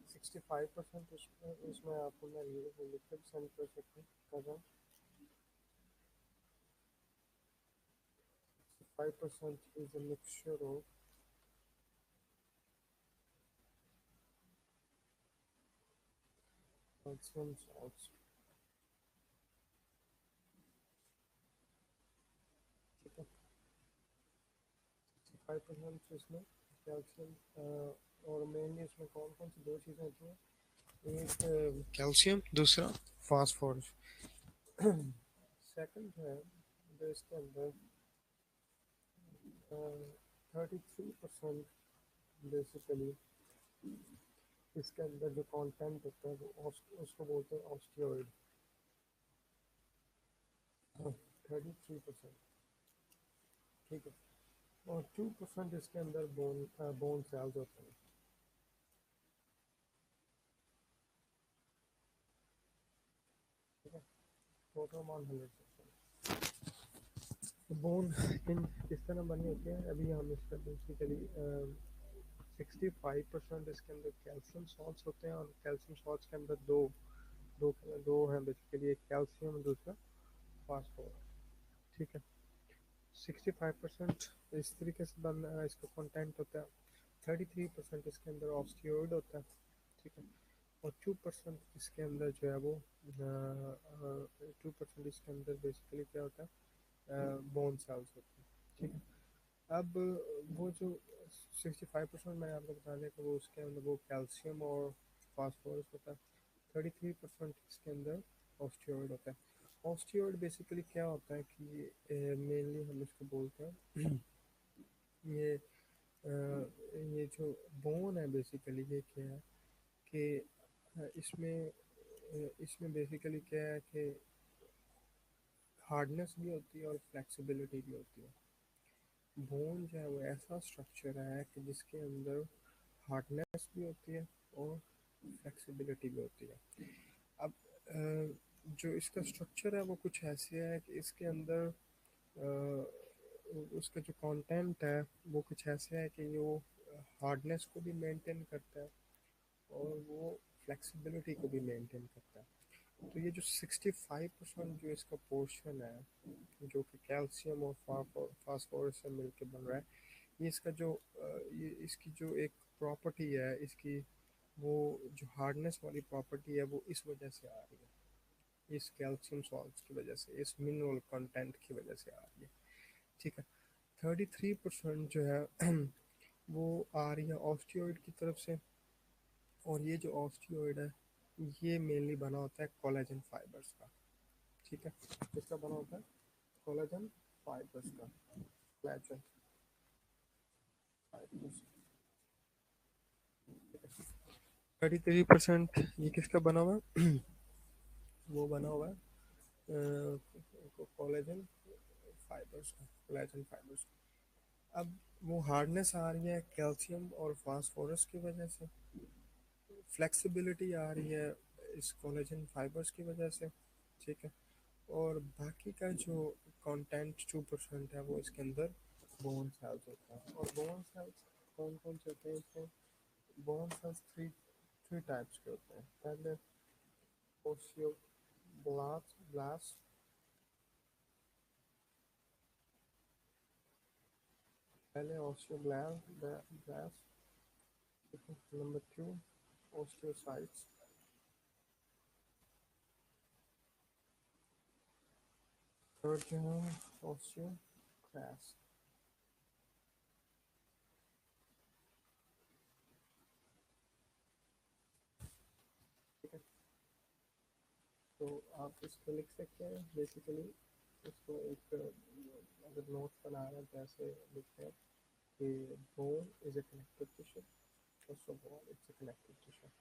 65% उसमें आपको मैं लिक्विड सेंड कर सकता हूँ। 5% is a mixture of calcium salts। ठीक है, 5% इसमें कैल्शियम और मेनली इसमें कौन कौन सी दो चीज़ें होती हैं, एक कैल्शियम, दूसरा फास्फोरस। सेकंड जो है जो इसके अंदर 33% बेसिकली इसके अंदर जो कंटेंट होता है वो उसको बोलते हैं ऑस्टियोइड। 33%। ठीक है, और 2% इसके अंदर बोन सेल्स होते हैं। ठीक है, टोटल 100%। तो बोन इन किस तरह बनी होती है, अभी हम इसका बेसिकली 65% इसके अंदर कैल्शियम सॉल्ट्स होते हैं। और कैल्शियम सॉल्ट्स के अंदर दो दो दो हैं बेसिकली, एक कैल्शियम और दूसरा फास्फोरस। ठीक है, 65% इस तरीके से बन इसका कंटेंट होता है। 33% इसके अंदर ऑस्टियोइड होता है। ठीक है, और 2% इसके अंदर जो है वो 2% इसके अंदर बेसिकली क्या होता है, बोन सेल्स होते हैं। ठीक है, अब वो जो 65% मैंने आपको बता दिया कि वो उसके अंदर वो कैल्शियम और फास्फोरस होता है। 33% इसके अंदर ऑस्टियोइड होता है। ऑस्टियोइड बेसिकली क्या होता है कि मेनली हम इसको बोलते हैं ये ये जो बोन है बेसिकली ये क्या है कि इसमें बेसिकली क्या है कि हार्डनेस भी होती है और फ्लेक्सिबिलिटी भी होती है। बोन जो है वो ऐसा स्ट्रक्चर है कि जिसके अंदर हार्डनेस भी होती है और फ्लेक्सिबिलिटी भी होती है। अब जो इसका स्ट्रक्चर है वो कुछ ऐसे है कि इसके अंदर उसका जो कंटेंट है वो कुछ ऐसे है कि वो हार्डनेस को भी मेंटेन करता है और वो फ्लेक्सिबिलिटी को भी मेंटेन करता है। तो ये जो 65% जो इसका पोर्शन है जो कि कैल्शियम और फास्फोरस से मिलके बन रहा है, ये इसका जो ये इसकी जो एक प्रॉपर्टी है इसकी, वो जो हार्डनेस वाली प्रॉपर्टी है वो इस वजह से आ रही है, इस कैल्शियम सॉल्ट्स की वजह से, इस मिनरल कंटेंट की वजह से आ रही है। ठीक है। 33% जो है वो आ रही है ऑस्टियोइड की तरफ से। और ये जो ऑस्टियोइड है ये मेनली बना होता है कोलेजन फाइबर्स का। ठीक है। किसका बना होता है? कोलेजन फाइबर्स का। Collagen fibres. 33% ये किसका बना हुआ है? वो बना हुआ है कोलेजन फाइबर्स का, कोलेजन फाइबर्स का। अब वो हार्डनेस आ रही है कैल्शियम और फास्फोरस की वजह से, फ्लेक्सिबिलिटी आ रही है इस कोलेजन फाइबर्स की वजह से। ठीक है। और बाकी का जो कंटेंट 2% है वो इसके अंदर बोन सेल्स होता है। और बोन सेल्स कौन कौन से होते हैं इसमें? Bone cells three three types के होते हैं। पहले ओस्टियोब्लास्ट, पहले ओस्टियोब्लास्ट, नंबर 2 ओस्टियोसाइट्स, थर्ड जो है ओस्टियोक्लास्ट। ठीक है। तो आप इसको लिख सकते हैं बेसिकली, इसको एक अगर नोट बना रहे हैं तो ऐसे लिखते हैं कि bone is a connective tissue, first of all it's a connective tissue।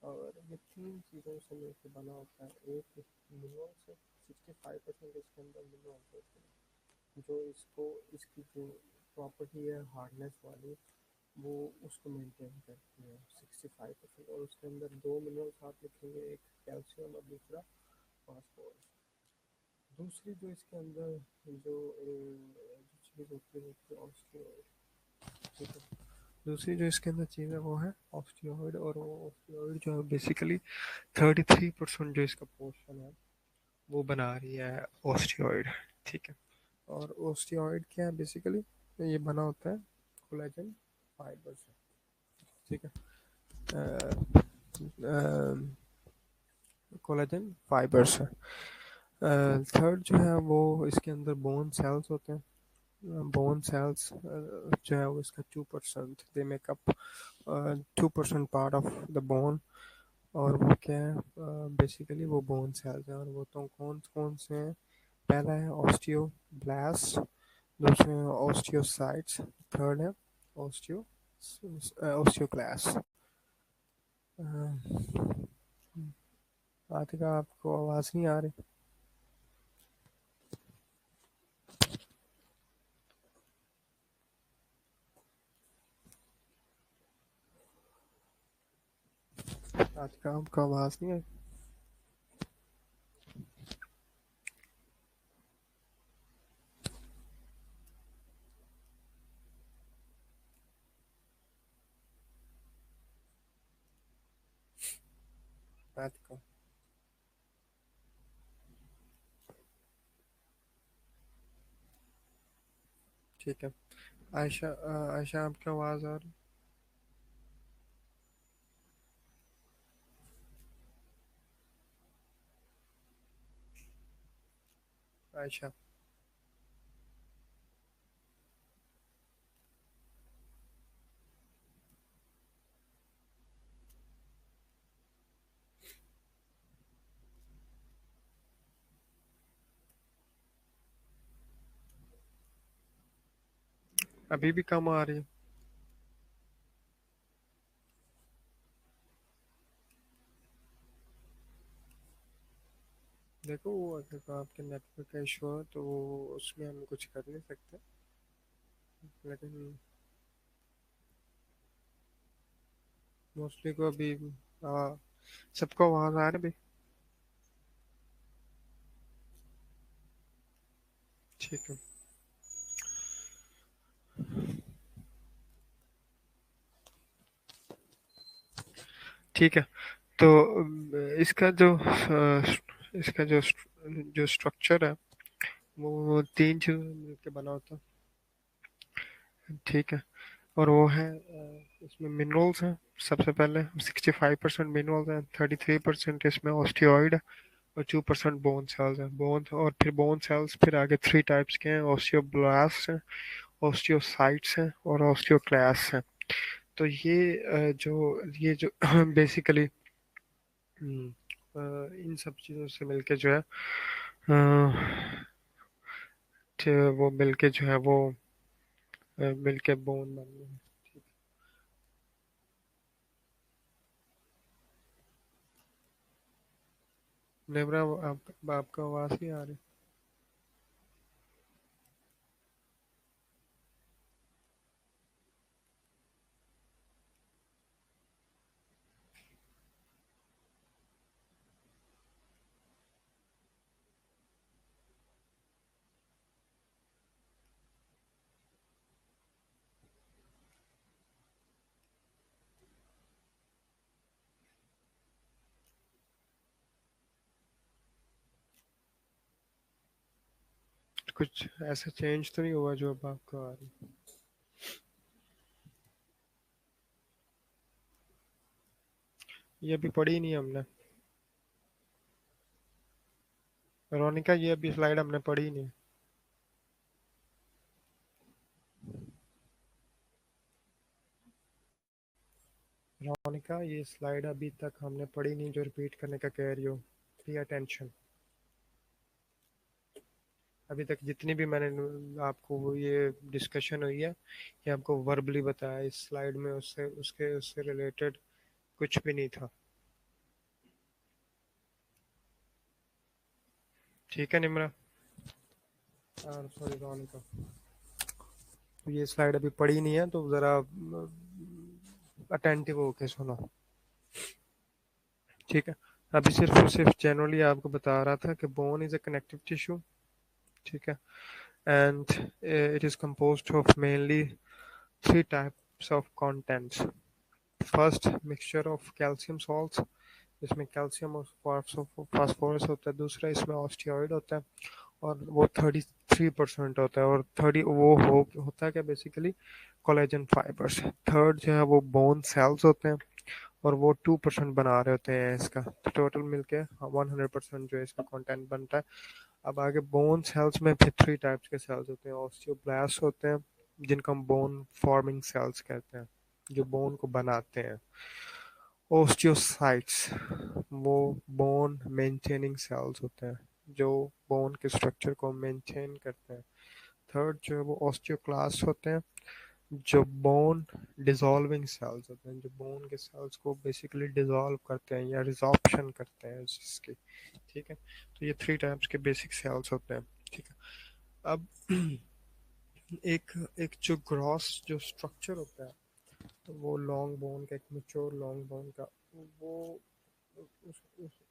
और ये तीन चीज़ों से मिलकर बना होता है। एक मिनरल से, 65% इसके अंदर मिनरल्स होते हैं जो इसको, इसकी जो प्रॉपर्टी है हार्डनेस वाली, वो उसको मेंटेन करती है 65%। और उसके अंदर दो मिनरल्स आप लिखेंगे, एक कैल्शियम और दूसरा फास्फोरस। दूसरी जो इसके अंदर जो चीज़ होती है ऑस्टियोइड। ठीक है। दूसरी जो इसके अंदर चीज़ है वो है ऑस्टियोइड। और वो ऑस्टियोइड जो है बेसिकली 33% जो इसका पोर्शन है वो बना रही है ऑस्टियोइड। ठीक है। और ऑस्टियोइड क्या है बेसिकली? ये बना होता है कोलेजन फाइबर से। ठीक है। कोलेजन फाइबर से। थर्ड जो है वो इसके अंदर बोन सेल्स होते हैं। बोन सेल्स जो है वो इसका 2%, they make up 2% part of the bone. और वो क्या है? बेसिकली वो बोन सेल्स हैं। और वो तो कौन कौन से हैं? पहला है ऑस्टियोब्लास्ट, दूसरे हैं ऑस्टियोसाइट्स, थर्ड है ऑस्टियो ऑस्टियोक्लास्ट। आतिका आपको आवाज़ नहीं आ रही? आतिका आपको आवाज़ नहीं आ रही? आतिका, ठीक है। आयशा, आयशा आपकी आवाज़ आ रही? आयशा, अभी भी कम आ रही है? देखो वो अगर आपके नेटवर्क का इशू है तो उसमें हम कुछ कर नहीं सकते, लेकिन मोस्टली को अभी, हाँ, सबको आवाज़ आ रही भाई? ठीक है। ठीक है। तो इसका जो इसका जो स्ट्रक्चर है वो तीन चीज़ों से मिलकर बना होता है। ठीक है। और वो है इसमें मिनरल्स हैं। सबसे पहले 65% मिनरल्स हैं, 33% इसमें ऑस्टियोइड है, और 2% बोन सेल्स हैं। बोन और फिर बोन सेल्स फिर आगे थ्री टाइप्स के हैं: ऑस्टियोब्लास्ट हैं, ऑस्टियोसाइट्स हैं, और ऑस्टियोक्लास्ट हैं। तो ये जो बेसिकली इन सब चीज़ों से मिलके जो है वो मिलके जो है वो मिलके बोन बन गए हैं। ठीक है। नेबरा, आपका आवाज़ नहीं आ रही। कुछ ऐसा चेंज तो नहीं हुआ जो अब आपको आ रही? ये अभी पढ़ी नहीं हमने। रोनिका, ये अभी स्लाइड हमने पढ़ी नहीं। रोनिका, ये स्लाइड अभी तक हमने पढ़ी नहीं जो रिपीट करने का कह रही हो। Pay attention. अभी तक जितनी भी मैंने आपको वो ये डिस्कशन हुई है, ये आपको वर्बली बताया। इस स्लाइड में उससे रिलेटेड कुछ भी नहीं था। ठीक है निम्रा, और सॉरी रोनिका, तो ये स्लाइड अभी पढ़ी नहीं है तो ज़रा अटेंटिव होके सुनो। ठीक है। अभी सिर्फ जनरली आपको बता रहा था कि bone is a connective tissue. ठीक है। And it is composed of mainly three types of contents. First, mixture of calcium salts, इसमें कैल्शियम और फास्फोरस होता है। दूसरा, इसमें ऑस्टियोइड होता है, और वो 33% होता है। और थर्टी वो होता है क्या बेसिकली, कोलेजन फाइबर्स। थर्ड जो है वो बोन सेल्स होते हैं, और वो 2% बना रहे होते हैं इसका। तो टोटल मिलके 100% जो है इसका कंटेंट बनता है। अब आगे बोन सेल्स में फिर थ्री टाइप्स के सेल्स होते हैं। ऑस्टियोब्लास्ट होते हैं, जिनको हम बोन फॉर्मिंग सेल्स कहते हैं, जो बोन को बनाते हैं। ओस्टियोसाइट्स, वो बोन मेंटेनिंग सेल्स होते हैं, जो बोन के स्ट्रक्चर को मेंटेन करते हैं। थर्ड जो है वो ऑस्टियोक्लास्ट होते हैं, जो बोन डिसॉल्विंग सेल्स होते हैं, जो बोन के सेल्स को बेसिकली डिसॉल्व करते हैं या रिजॉर्प्शन करते हैं जिसकी। ठीक है। तो ये थ्री टाइप्स के बेसिक सेल्स होते हैं। ठीक है। अब एक एक जो ग्रॉस जो स्ट्रक्चर होता है, तो वो लॉन्ग बोन का, एक मेच्योर लॉन्ग बोन का, वो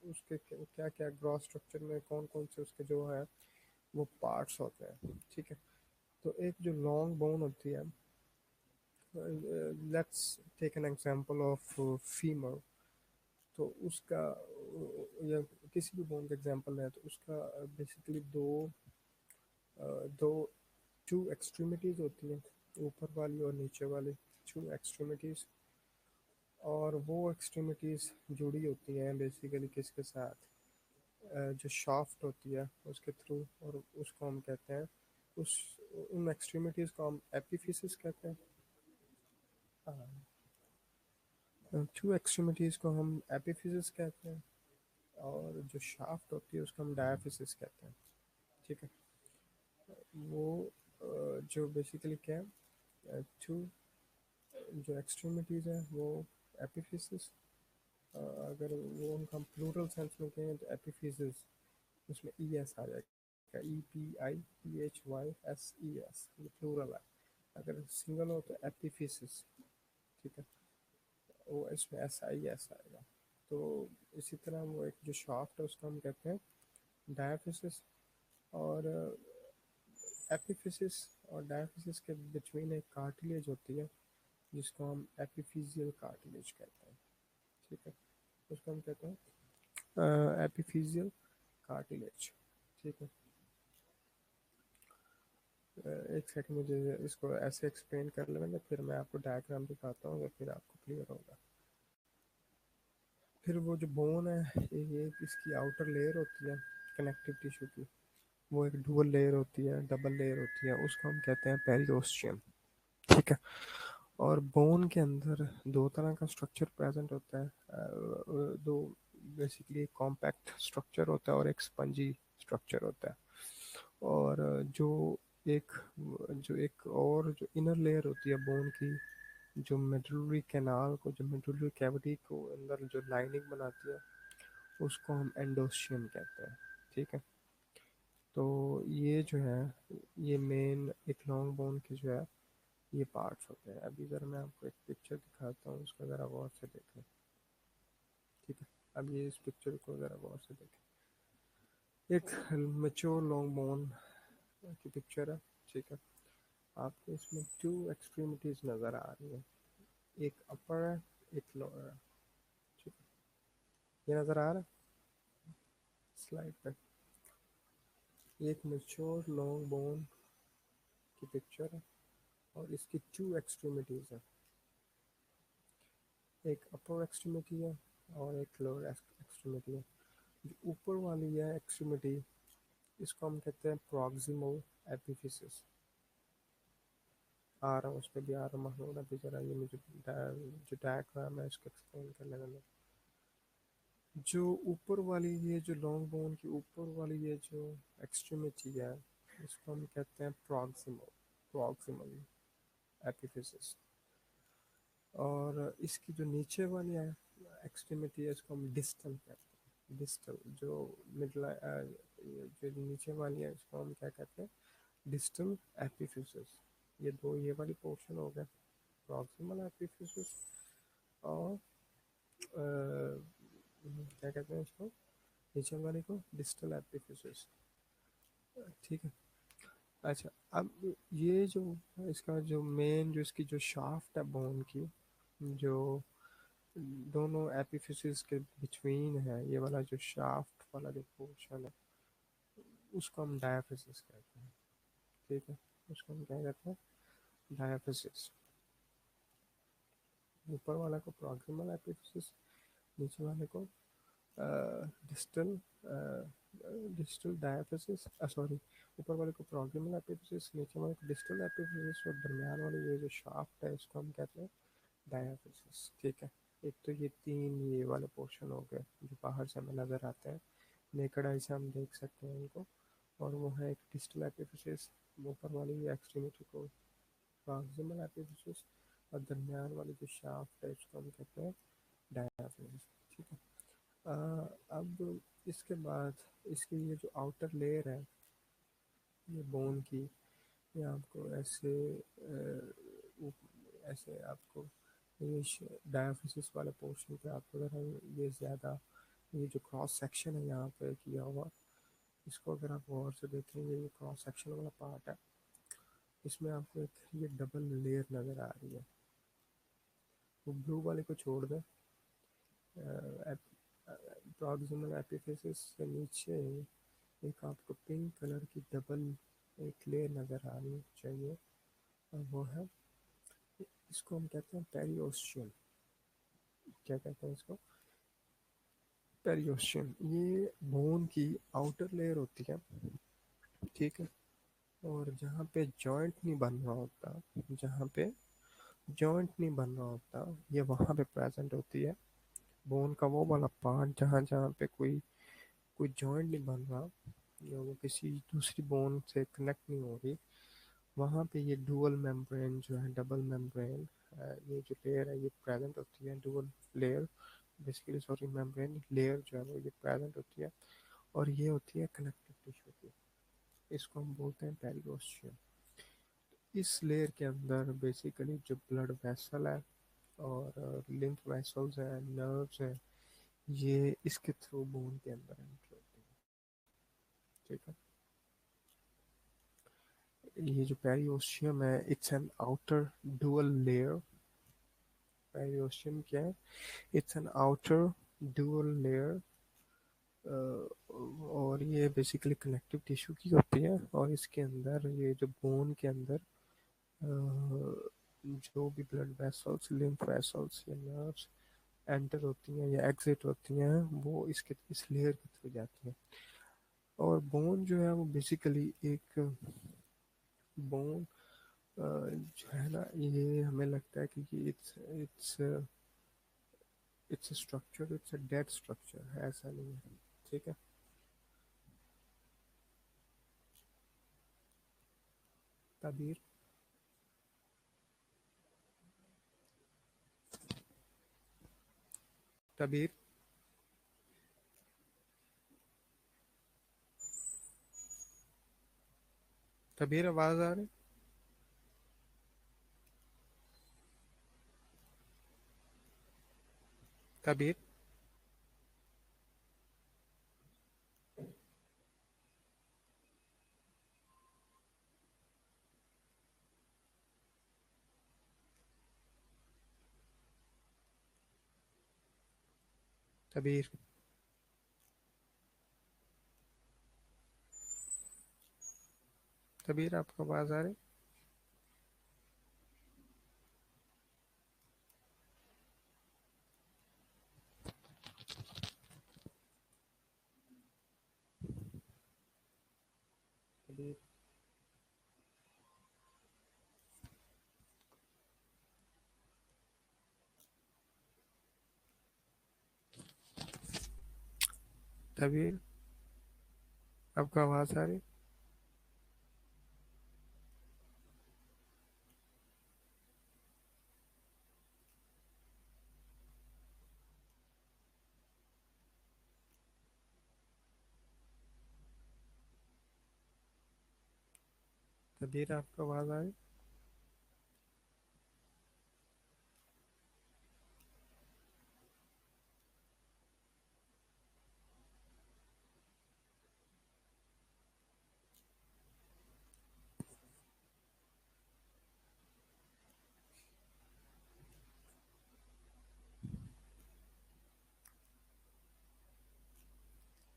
उसके क्या क्या ग्रॉस स्ट्रक्चर में कौन कौन से उसके जो है वो पार्ट्स होते हैं। ठीक है। तो एक जो लॉन्ग बोन होती है, let's take an example of femur. तो उसका या किसी भी बोन का एग्जांपल है तो उसका बेसिकली दो टू एक्सट्रीमिटीज होती हैं, ऊपर वाली और नीचे वाली, टू एक्सट्रीमिटीज। और वो एक्सट्रीमिटीज जुड़ी होती हैं बेसिकली किसके साथ, जो शाफ्ट होती है उसके थ्रू, और उसको हम कहते हैं, उस उन एक्सट्रीमिटीज को हम एपिफिसिस कहते हैं। टू एक्सट्रीमिटीज को हम एपिफिसिस कहते हैं, और जो शाफ्ट होती है उसको हम डायाफिसिस कहते हैं। ठीक है। वो जो बेसिकली क्या है, टू जो एक्सट्रीमिटीज है वो एपिफिसिस, अगर वो हम प्लूरल सेंस में कहें तो एपिफिसिस, उसमें ई एस आ जाएगा, EPIPHYSES, ये प्लूरल है। अगर सिंगल हो तो एपिफिसिस। ठीक है। वो इसमें SIS आएगा। तो इसी तरह वो एक जो शाफ्ट है उसको हम कहते हैं डायाफिसिस। और एपिफिसिस और डायाफिसिस के बिटवीन एक कार्टिलेज होती है जिसको हम एपिफिजियल कार्टिलेज कहते हैं। ठीक है, उसको हम कहते हैं एपिफिजियल कार्टिलेज। ठीक है, एक सेकंड मुझे इसको ऐसे एक्सप्लेन कर लेंगे, फिर मैं आपको डायग्राम दिखाता हूँ, फिर आपको क्लियर होगा। फिर वो जो बोन है, ये इसकी आउटर लेयर होती है कनेक्टिव टिश्यू की, वो एक डुअल लेयर होती है, डबल लेयर होती है, उसको हम कहते हैं पेरिओस्टियम। ठीक है, और बोन के अंदर दो तरह का स्ट्रक्चर प्रेजेंट होता है, दो, बेसिकली एक कॉम्पैक्ट स्ट्रक्चर होता है और एक स्पंजी स्ट्रक्चर होता है। और एक जो एक और जो इनर लेयर होती है बोन की, जो मेडुलरी कैनाल को, जो मेडुलरी कैविटी को अंदर जो लाइनिंग बनाती है, उसको हम एंडोस्टियम कहते हैं। ठीक है, तो ये जो है, ये मेन एक लॉन्ग बोन के जो है ये पार्ट्स होते हैं। अभी अगर मैं आपको एक पिक्चर दिखाता हूँ, उसको ज़रा गौर से देखें। ठीक है, अब ये इस पिक्चर को ज़रा गौर से देखें, एक मेच्योर लॉन्ग बोन की पिक्चर है। ठीक है, आपको इसमें टू एक्सट्रीमिटीज नज़र आ रही है, एक अपर है, एक लोअर है। ठीक है, ये नज़र आ रहा है स्लाइड पे, एक मेच्योर लॉन्ग बोन की पिक्चर है और इसकी टू एक्सट्रीमिटीज है, एक अपर एक्सट्रीमिटी है और एक लोअर एक्सट्रीमिटी है। जो ऊपर वाली है एक्सट्रीमिटी, इसको हम कहते हैं प्रॉक्सिमल एपिफिसिस। आ रहा हूँ, उस पर भी आ रहा हूँ महमूद, अभी जरा ये मुझे जो डायग्राम है इसको एक्सप्लेन कर लेना। जो ऊपर वाली ये जो लॉन्ग बोन की ऊपर वाली ये जो एक्सट्रीमिटी है, इसको हम कहते हैं प्रॉक्सिमल एपिफिसिस। और इसकी जो नीचे वाली है एक्सट्रीमिटी है, इसको हम डिस्टल कहते हैं। डिस्टल जो मिडल, जो नीचे वाली है, इसको हम क्या कहते हैं, डिस्टल एपिफिसिस। ये दो, ये वाली पोर्शन हो गया प्रॉक्सिमल एपिफिसिस, और क्या कहते हैं इसको, नीचे वाले को डिस्टल एपिफिसिस। ठीक है, अच्छा, अब ये जो इसका जो मेन, जो इसकी जो शाफ्ट है बोन की, जो दोनों एपिफिसिस के बिटवीन है, ये वाला जो शाफ्ट वाला जो पोर्शन है, उसको हम डायाफिसिस कहते हैं। ठीक है, उसको हम क्या कहते हैं, डायाफिसिस। ऊपर वाला को प्रॉक्सिमल एपिफिसिस, नीचे वाले को डिस्टल डिस्टल डायाफिसिस, सॉरी, ऊपर वाले को प्रॉक्सिमल एपिफिसिस, नीचे वाले को डिस्टल एपिफिसिस, और दरमियान वाले ये जो शाफ्ट है, इसको हम कहते हैं डायाफिसिस। ठीक है, एक तो ये तीन ये वाले पोर्शन हो गए जो बाहर से हमें नज़र आते हैं, नेकड़ आई से हम देख सकते हैं उनको, और वो है एक डिस्टल एपिफिसिस, ऊपर वाली एक्सट्रीमिटी को प्रॉक्सिमल एपिफिसिस, और दरमियान वाली जो शाफ्ट है इसको हम कहते हैं डायाफिसिस। ठीक है, अब इसके बाद इसकी ये जो आउटर लेयर है ये बोन की, ये आपको ऐसे ऐसे आपको ये डायाफिसिस वाले पोर्शन पे आपको अगर ये ज़्यादा, ये जो क्रॉस सेक्शन है यहाँ पे किया हुआ, इसको अगर आप गौर से देखेंगे, ये क्रॉस सेक्शन वाला पार्ट है, इसमें आपको एक ये डबल लेयर नज़र आ रही है। वो ब्लू वाले को छोड़ दें, प्रॉक्सिमल एपिफिसिस से नीचे एक आपको पिंक कलर की डबल एक लेयर नज़र आ रही चाहिए, और वो है, इसको हम कहते हैं पेरिओस्टियम। क्या कहते हैं इसको, पेरिओस्टियम। ये बोन की आउटर लेयर होती है। ठीक है, और जहाँ पे जॉइंट नहीं बन रहा होता, जहाँ पे जॉइंट नहीं बन रहा होता, ये वहाँ पे प्रेजेंट होती है। बोन का वो वाला पार्ट जहाँ जहाँ पे कोई कोई जॉइंट नहीं बन रहा, या वो किसी दूसरी बोन से कनेक्ट नहीं हो रही, वहाँ पे ये डुअल मेम्ब्रेन जो है, डबल मेम्ब्रेन, ये जो लेयर है ये प्रेजेंट होती है, dual layer basically, sorry, membrane layer जो है वो ये प्रेजेंट होती है, और ये होती है कनेक्टिव टिश्यू की, इसको हम बोलते हैं पेरिओस्टियम। इस लेयर के अंदर बेसिकली जो ब्लड वेसल है और लिम्फ वेसल्स है, नर्व्स है, ये इसके थ्रू बोन के अंदर एंटर होती है। ठीक है, ये जो पेरिओस्टियम है, it's an outer dual layer periosteum क्या है? It's an outer dual layer, और ये बेसिकली कनेक्टिव टिश्यू की होती है, और इसके अंदर ये जो बोन के अंदर जो भी ब्लड वेसल्स, लिम्फ वेसल्स या नर्व्स एंटर होती हैं या एग्जिट होती हैं, वो इसके इस लेयर के थ्रू जाती हैं। और बोन जो है वो बेसिकली एक बोन जो है ना, ये हमें लगता है कि it's it's its structure, it's a dead structure है, ऐसा नहीं है। ठीक है। तबीर, तबीर, तबीर आवाज आ रही? तबीर, तबीर, तबीर आपको आवाज आ रही? तबीर, तबीर आपको आवाज आ रही? तबीर आपको आवाज आ रही?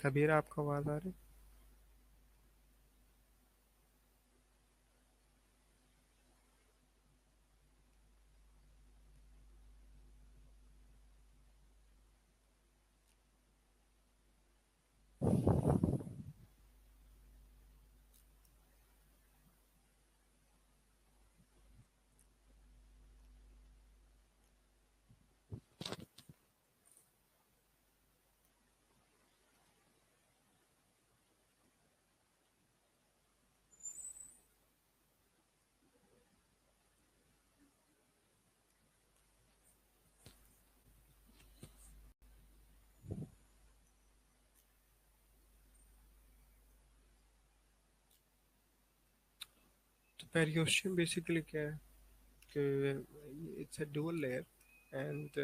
तबीर आपको आवाज आ रही? तो पेरियोस्टियम बेसिकली क्या है कि it's a dual layer, and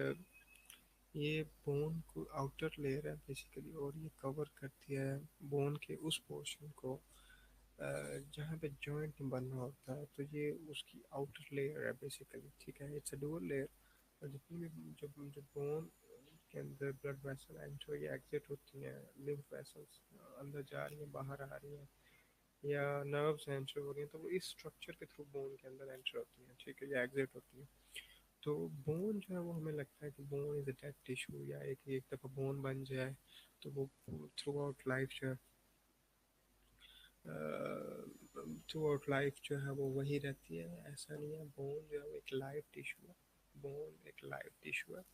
ये बोन को आउटर लेयर है बेसिकली, और ये कवर करती है बोन के उस पोर्शन को जहाँ पे जॉइंट बनना होता है, तो ये उसकी आउटर लेयर है बेसिकली। ठीक है, इट्स अ डुअल लेयर। और जितनी भी जब जब बोन के अंदर ब्लड वेसल एंटर या एग्जिट होती हैं, लिम्फ वेसल्स अंदर जा रही हैं, बाहर आ रही हैं, या नर्व्स एंटर हो रही हैं, तो वो इस स्ट्रक्चर के थ्रू बोन के अंदर एंटर होती हैं। ठीक है, या एग्जिट होती हैं। तो बोन जो है वो हमें लगता है कि bone is a dead tissue, या एक एक दफ़ा बोन बन जाए तो वो थ्रू आउट लाइफ जो है, थ्रू आउट लाइफ जो है वो वही रहती है, ऐसा नहीं है। बोन जो है वो एक लाइव टिश्यू है। बोन एक लाइव टिश्यू है।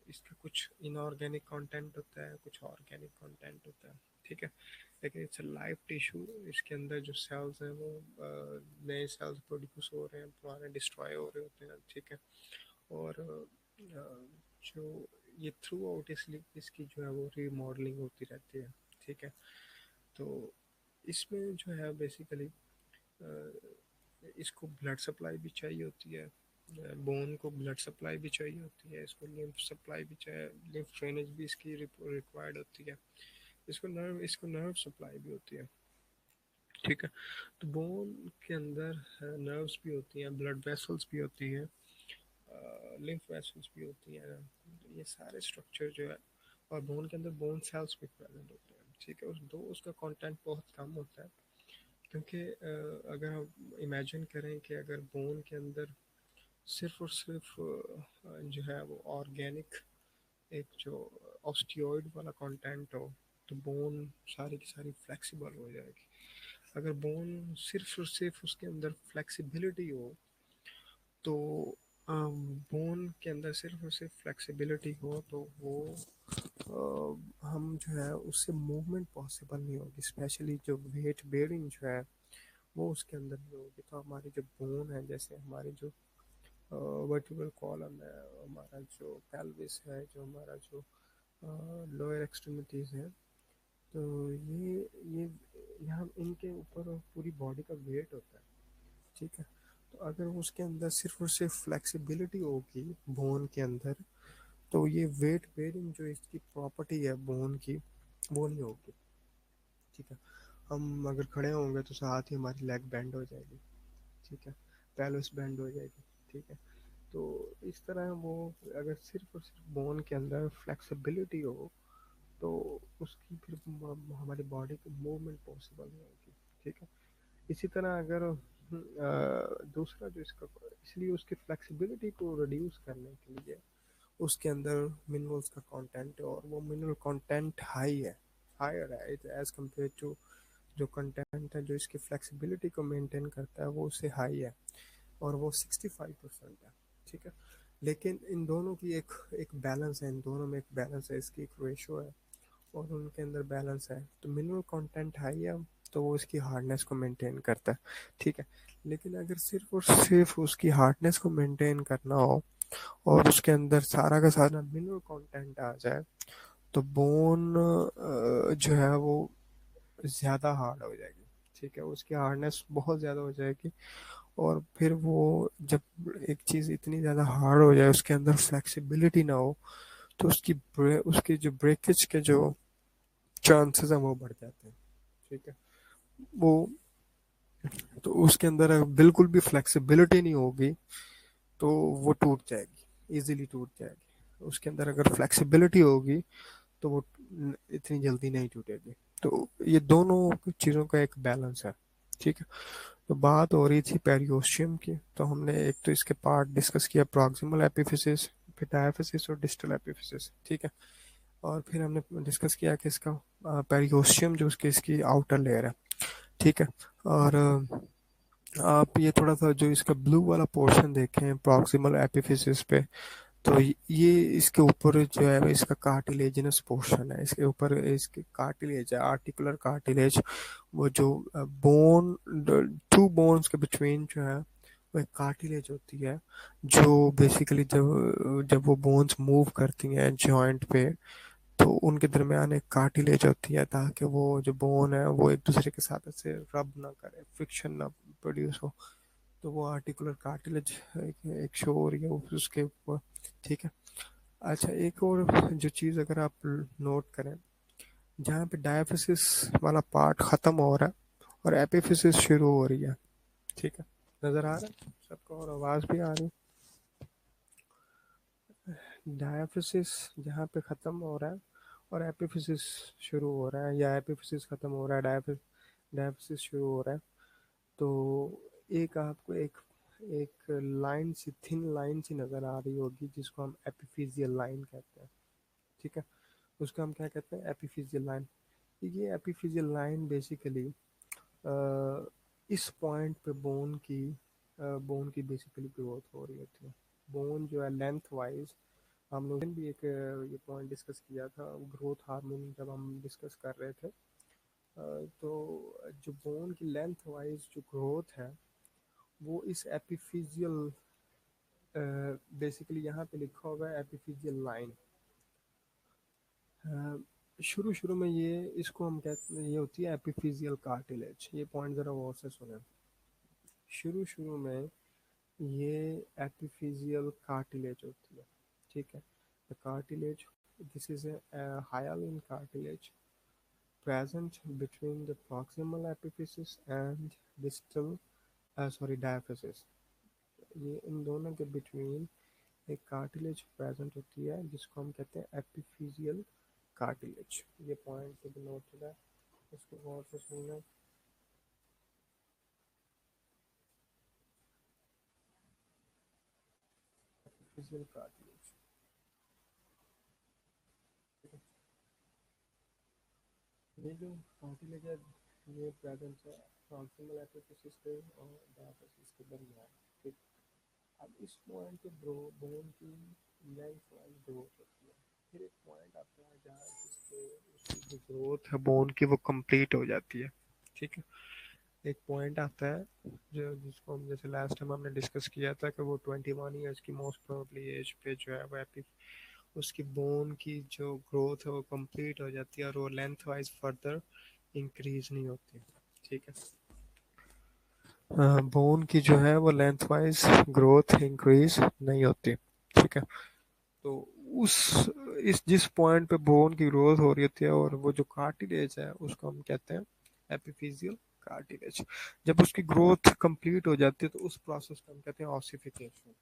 इसका कुछ इनऑर्गेनिक कंटेंट होता है, कुछ ऑर्गेनिक कंटेंट होता है। ठीक है, लेकिन इट्स अ लाइव टिश्यू। इसके अंदर जो सेल्स हैं वो नए सेल्स प्रोड्यूस हो रहे हैं, पुराने डिस्ट्रॉय हो रहे होते हैं। ठीक है, और जो ये थ्रू आउट इसलिए इसकी जो है वो रीमॉडलिंग होती रहती है। ठीक है, तो इसमें जो है बेसिकली इसको ब्लड सप्लाई भी चाहिए होती है, बोन को ब्लड सप्लाई भी चाहिए होती है, इसको लिम्फ सप्लाई भी चाहिए, लिम्फ ड्रेनेज भी इसकी रिक्वायर्ड होती है, इसको नर्व सप्लाई भी होती है। ठीक है, तो बोन के अंदर नर्व्स भी होती हैं, ब्लड वेसल्स भी होती हैं, लिम्फ वेसल्स भी होती हैं, ये सारे स्ट्रक्चर जो है, और बोन के अंदर बोन सेल्स भी प्रेजेंट होते हैं, ठीक है। उसका कंटेंट बहुत कम होता है, क्योंकि अगर हम इमेजिन करें कि अगर बोन के अंदर सिर्फ और सिर्फ जो है वो ऑर्गेनिक एक जो ऑस्टियोइड वाला कंटेंट हो, तो बोन सारी की सारी फ्लेक्सिबल हो जाएगी। अगर बोन सिर्फ और सिर्फ उसके अंदर फ्लेक्सिबिलिटी हो, तो बोन के अंदर सिर्फ और सिर्फ फ्लेक्सिबिलिटी हो, तो वो हम जो है उससे मूवमेंट पॉसिबल नहीं होगी, स्पेशली जो वेट बेयरिंग जो है वो उसके अंदर नहीं होगी। तो हमारी जो बोन है, जैसे हमारी जो वर्टिब्रल कॉलम है, हमारा जो पेल्विस है, जो हमारा जो लोअर एक्सट्रीमिटीज़ है, तो ये यहाँ इनके ऊपर पूरी बॉडी का वेट होता है, ठीक है। तो अगर उसके अंदर सिर्फ और सिर्फ फ्लेक्सिबिलिटी होगी बोन के अंदर, तो ये वेट बेयरिंग जो इसकी प्रॉपर्टी है बोन की, वो नहीं होगी, ठीक है। हम अगर खड़े होंगे तो साथ ही हमारी लेग बेंड हो जाएगी, ठीक है, पेल्विस बेंड हो जाएगी, ठीक है। तो इस तरह वो अगर सिर्फ और सिर्फ बोन के अंदर फ्लेक्सिबिलिटी हो, तो उसकी फिर हमारी बॉडी की मूवमेंट पॉसिबल नहीं होगी, ठीक है। इसी तरह अगर दूसरा जो इसका, इसलिए उसकी फ्लेक्सिबिलिटी को रिड्यूस करने के लिए उसके अंदर मिनरल्स का कंटेंट है, और वो मिनरल कंटेंट हाई है, हायर है एज कम्पेयर टू जो कंटेंट है जो इसकी फ्लेक्सिबिलिटी को मेंटेन करता है, वो उससे हाई है, और वो 65% है, ठीक है। लेकिन इन दोनों की एक एक बैलेंस है, इन दोनों में एक बैलेंस है, इसकी एक रेशो है, और उनके अंदर बैलेंस है। तो मिनरल कंटेंट हाई है, तो वो इसकी हार्डनेस को मेंटेन करता है, ठीक है। लेकिन अगर सिर्फ और सिर्फ उसकी हार्डनेस को मेंटेन करना हो, और उसके अंदर सारा का सारा मिनरल कंटेंट आ जाए, तो बोन जो है वो ज़्यादा हार्ड हो जाएगी, ठीक है, उसकी हार्डनेस बहुत ज़्यादा हो जाएगी। और फिर वो जब एक चीज़ इतनी ज़्यादा हार्ड हो जाए, उसके अंदर फ्लेक्सिबिलिटी ना हो, तो उसकी जो ब्रेकेज के जो चांसेस हैं वो बढ़ जाते हैं, ठीक है। वो तो उसके अंदर अगर बिल्कुल भी फ्लेक्सिबिलिटी नहीं होगी, तो वो टूट जाएगी, इजीली टूट जाएगी। उसके अंदर अगर फ्लेक्सिबिलिटी होगी, तो वो इतनी जल्दी नहीं टूटेगी। तो ये दोनों चीज़ों का एक बैलेंस है, ठीक है। तो बात हो रही थी पेरियोस्टियम की, तो हमने एक तो इसके पार्ट डिस्कस किया, प्रॉक्सिमल एपिफिसिस, फिर डायफिसिस और डिस्टल एपिफिसिस, ठीक है। और फिर हमने डिस्कस किया कि इसका पेरियोस्टियम जो उसकी इसकी आउटर लेयर है, ठीक है। और आप ये थोड़ा सा जो इसका ब्लू वाला पोर्शन देखें प्रॉक्सिमल एपिफिसिस पे, तो ये इसके ऊपर जो है इसका कार्टिलेजिनस पोर्शन है, इसके ऊपर इसके कार्टिलेज है, आर्टिकुलर कार्टिलेज, वो जो बोन, टू बोन्स के बिटवीन जो है वो एक कार्टिलेज होती है, जो बेसिकली जब जब वो बोन्स मूव करती हैं जॉइंट पे, तो उनके दरमियान एक कार्टिलेज होती है, ताकि वो जो बोन है वो एक दूसरे के साथ ऐसे रब ना करे, फ्रिक्शन ना प्रोड्यूस हो। तो वो आर्टिकुलर कार्टिलेज एक शो हो रही है उसके ऊपर, ठीक है। अच्छा, एक और जो चीज़ अगर आप नोट करें, जहाँ पे डायफिसिस वाला पार्ट ख़त्म हो रहा है और एपिफिसिस शुरू हो रही है, ठीक है, नज़र आ रहा है सबको, और आवाज़ भी आ रही है। डायफिसिस जहाँ पे ख़त्म हो रहा है और एपिफिसिस शुरू हो रहा है, या एपिफिसिस ख़त्म हो रहा है, डायफिसिस शुरू हो रहा है, तो एक आपको एक एक लाइन सी, थिन लाइन सी नज़र आ रही होगी, जिसको हम एपिफिजियल लाइन कहते हैं, ठीक है। उसको हम क्या कहते हैं, एपिफिजियल लाइन। ये एपिफिजियल लाइन बेसिकली इस पॉइंट पे बोन की बेसिकली ग्रोथ हो रही होती है। बोन जो है लेंथ वाइज, हम लोग ने भी एक ये पॉइंट डिस्कस किया था ग्रोथ हार्मोन जब हम डिस्कस कर रहे थे। तो जो बोन की लेंथ वाइज जो ग्रोथ है, वो इस एपिफिजियल, बेसिकली यहाँ पे लिखा होगा एपिफिजियल लाइन। शुरू शुरू में ये इसको हम कहते हैं, ये होती है एपिफिजियल कार्टिलेज। ये पॉइंट ज़रा गौर से सुने। शुरू शुरू में ये एपिफिजियल कार्टिलेज होती है, ठीक है। The cartilage, this is a hyaline cartilage present between the proximal epiphysis and distal, sorry, diaphysis। ये इन दोनों के बिटवीन एक कार्टिलेज प्रेजेंट होती है जिसको हम कहते हैं एपिफिजियल कार्टिलेज। ये पॉइंट तो नोटेड है, इसको गौर से सुनना। एपिफिजियल कार्टिलेज, ये जो कार्टिलेज है ये प्रेजेंट है प्रॉक्सिमल एपिफिसिस पे और डायफिसिस के दरमियान। ठीक, अब इस पॉइंट पे बोन की लेंथ वाइज ग्रोथ होती है। फिर एक पॉइंट आता है जहाँ जिसपे उसकी जो ग्रोथ है बोन की वो कंप्लीट हो जाती है। ठीक है, एक पॉइंट आता है जो जिसको हम जैसे लास्ट टाइम हमने डिस्कस किया था कि वो 21 ईयर्स की मोस्ट प्रोबेबली एज पे जो है वो उसकी बोन की जो ग्रोथ है वो कंप्लीट हो जाती है और वो लेंथ वाइज फर्दर इंक्रीज नहीं होती। ठीक है, बोन की जो है वो लेंथ वाइज ग्रोथ इंक्रीज नहीं होती। ठीक है, तो उस इस जिस पॉइंट पे बोन की ग्रोथ हो रही होती है और वो जो कार्टिलेज है उसको हम कहते हैं एपिफिजियल कार्टिलेज। जब उसकी ग्रोथ कंप्लीट हो जाती है तो उस प्रोसेस को हम कहते हैं ऑसिफिकेशन।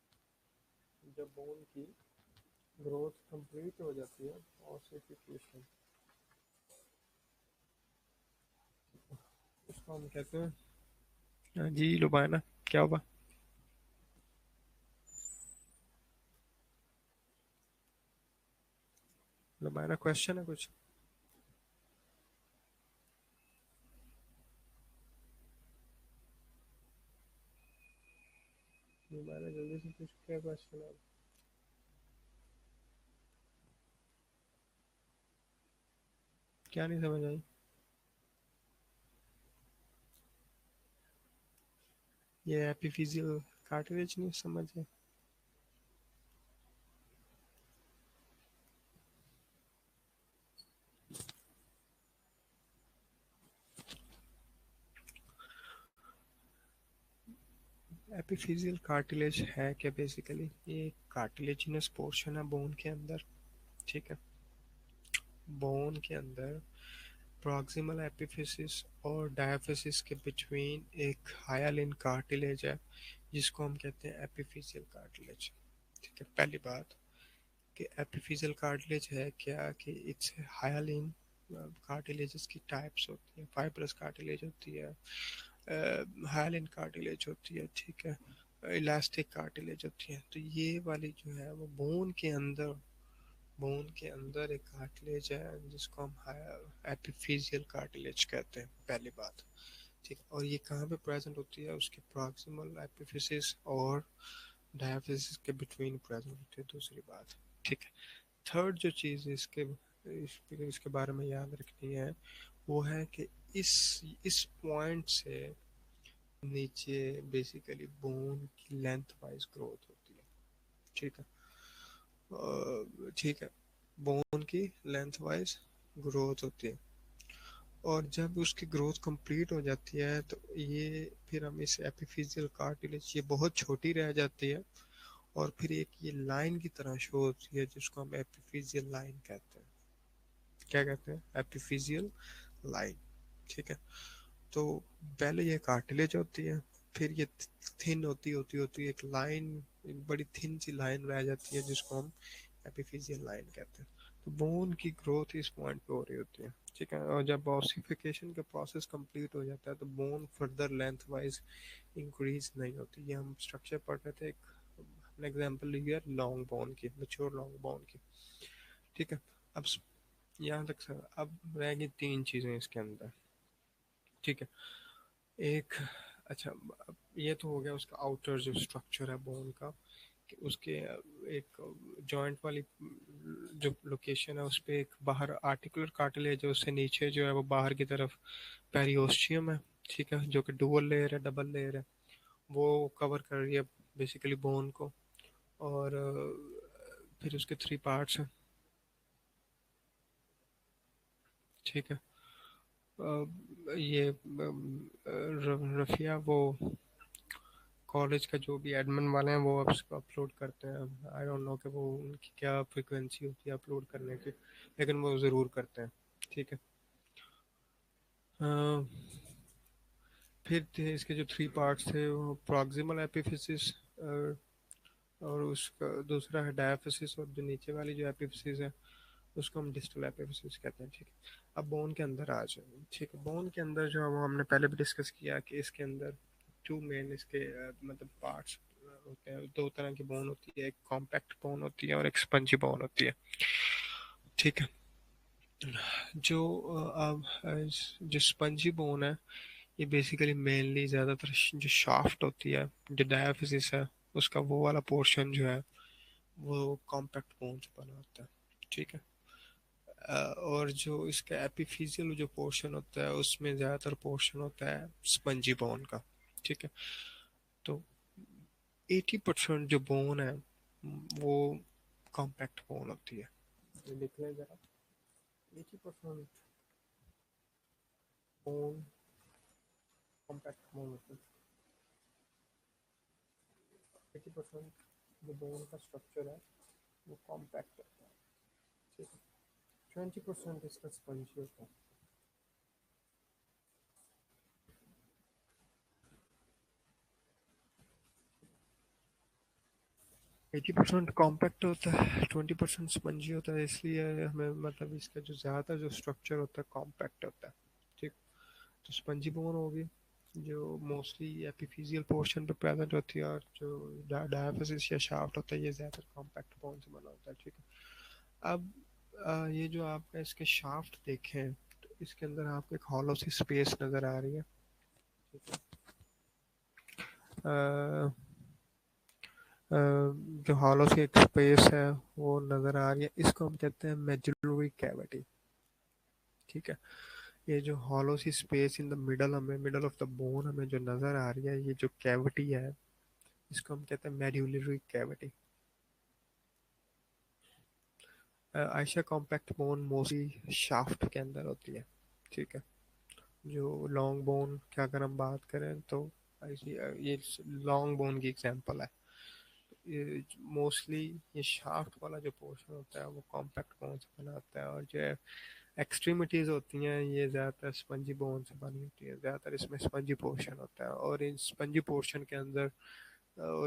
जब बोन की ग्रोथ कंप्लीट हो जाती है, ऑसिफिकेशन, उसको हम कहते हैं। हाँ जी लुबाना, क्या हुआ? लुबाना क्वेश्चन है कुछ? लुबाना जल्दी से पूछ, क्या क्वेश्चन है? क्या नहीं समझ आई? ये एपिफिजियल कार्टिलेज नहीं समझ है? एपिफिजियल कार्टिलेज है क्या? बेसिकली ये कार्टिलेजिनस पोर्शन है बोन के अंदर। ठीक है, बोन के अंदर प्रॉक्सिमल एपिफिसिस और डायफिसिस के बिटवीन एक हायालिन कार्टिलेज है जिसको हम कहते हैं एपिफिजियल कार्टिलेज। ठीक है, पहली बात कि एपिफिजियल कार्टिलेज है क्या कि इट्स हायालिन कार्टिलेजेस की टाइप्स होती है। फाइब्रस कार्टिलेज होती है, हायालिन कार्टिलेज होती है, ठीक है, इलास्टिक कार्टिलेज होती है। तो ये वाली जो है वो बोन के अंदर एक कार्टिलेज है जिसको हम एपिफिजियल कार्टिलेज कहते हैं, पहली बात। ठीक है, और ये कहाँ पे प्रेजेंट होती है? उसके प्रॉक्सिमल एपिफिसिस और डायफिसिस के बिटवीन प्रेजेंट होती है, दूसरी बात। ठीक है, थर्ड जो चीज़ इसके बारे में याद रखनी है वो है कि इस पॉइंट से नीचे बेसिकली बोन की लेंथ वाइज ग्रोथ होती है। ठीक है, ठीक है, बोन की लेंथ वाइज ग्रोथ होती है और जब उसकी ग्रोथ कंप्लीट हो जाती है तो ये फिर हम इस एपिफिजियल कार्टिलेज ये बहुत छोटी रह जाती है और फिर एक ये लाइन की तरह शो होती है जिसको हम एपिफिजियल लाइन कहते हैं। क्या कहते हैं? Epiphyseal line. ठीक है, तो पहले ये कार्टिलेज होती है, फिर ये थिन होती होती होती एक लाइन, एक बड़ी थिन सी लाइन रह जाती है जिसको हम एपिफिजियल लाइन कहते हैं। तो बोन की ग्रोथ इस पॉइंट पे हो रही होती है। ठीक है, और जब ऑसिफिकेशन का प्रोसेस कंप्लीट हो जाता है तो bone further length wise increase नहीं होती। ये हम स्ट्रक्चर पढ़ रहे थे, एक एग्जांपल लिया लॉन्ग बोन की, मैच्योर लॉन्ग बोन की। ठीक है, अब यहाँ तक सर अब रह गई तीन चीज़ें इसके अंदर। ठीक है, एक, अच्छा, अब ये तो हो गया उसका आउटर जो स्ट्रक्चर है बोन का कि उसके एक जॉइंट वाली जो लोकेशन है उस पे एक बाहर आर्टिकुलर कार्टिलेज है, उससे नीचे जो है वो बाहर की तरफ पेरियोस्टियम है। ठीक है, जो कि डुअल लेयर है, डबल लेयर है, वो कवर कर रही है बेसिकली बोन को। और फिर उसके थ्री पार्ट्स हैं। ठीक है, ये रफिया वो कॉलेज का जो भी एडमिन वाले हैं वो अब अपलोड करते हैं। आई डोंट नो कि वो उनकी क्या फ्रिक्वेंसी होती है अपलोड करने की, लेकिन वो ज़रूर करते हैं। ठीक है, अ, फिर थे इसके जो थ्री पार्ट्स थे वो प्रॉक्सिमल एपिफिसिस और उसका दूसरा है डायफिसिस, और जो नीचे वाली जो एपिफिसिस है उसको हम डिस्टल एपिफिसिस कहते हैं। ठीक है, अब बोन के अंदर आ जाए। ठीक है, बोन के अंदर जो है वो हमने पहले भी डिस्कस किया कि इसके अंदर टू मेन इसके मतलब पार्ट्स होते हैं। दो तरह की बोन होती है, एक कॉम्पैक्ट बोन होती है और एक स्पंजी बोन होती है। ठीक है, जो अब जो स्पंजी बोन है ये बेसिकली मेनली ज़्यादातर जो शाफ्ट होती है, जो डायाफिसिस है, उसका वो वाला पोर्शन जो है वो कॉम्पैक्ट बोन से बना होता है। ठीक है, और जो इसका एपिफिजियल जो पोर्शन होता है उसमें ज़्यादातर पोर्शन होता है स्पंजी बोन का। ठीक है, तो 80% जो बोन है वो कॉम्पैक्ट बोन होती है। ये देख लें जरा, 80% बोन कॉम्पैक्ट बोन होती है। 80% जो बोन का स्ट्रक्चर है वो कॉम्पैक्ट होता है। ठीक है, 20% इसका स्पंजी होता है। 80% कॉम्पैक्ट होता है, 20% स्पंजी होता है, इसलिए हमें मतलब इसका जो ज़्यादा जो स्ट्रक्चर होता है कॉम्पैक्ट होता है। ठीक, तो स्पंजी बोन होगी जो मोस्टली एपिफिजियल पोर्शन पे प्रेजेंट होती है, और जो डायाफिसिस या शाफ्ट होता है ये ज़्यादातर कॉम्पैक्ट बोन से बना होता है। ठीक है, अब ये जो आपने इसके शाफ्ट देखे हैं तो इसके अंदर आपको एक हॉलो सी स्पेस नज़र आ रही है। ठीक है, जो हॉलो सी एक स्पेस है वो नज़र आ रही है, इसको हम कहते हैं मेडुलरी कैविटी। ठीक है, ये जो हॉलो सी स्पेस इन द मिडल, हमें मिडल ऑफ द बोन हमें जो नज़र आ रही है, ये जो कैविटी है इसको हम कहते हैं medullary cavity. Ayesha compact bone mostly shaft के अंदर होती है। ठीक है, जो लॉन्ग बोन की अगर हम बात करें तो ये लॉन्ग बोन की एग्जांपल है। ये मोस्टली ये शाफ्ट वाला जो पोर्शन होता है वो कॉम्पैक्ट बोन से बना होता है, और जो एक्सट्रीमिटीज होती हैं ये ज़्यादातर स्पंजी बोन से बनी होती है। ज़्यादातर इसमें स्पंजी पोर्शन होता है, और इन स्पंजी पोर्शन के अंदर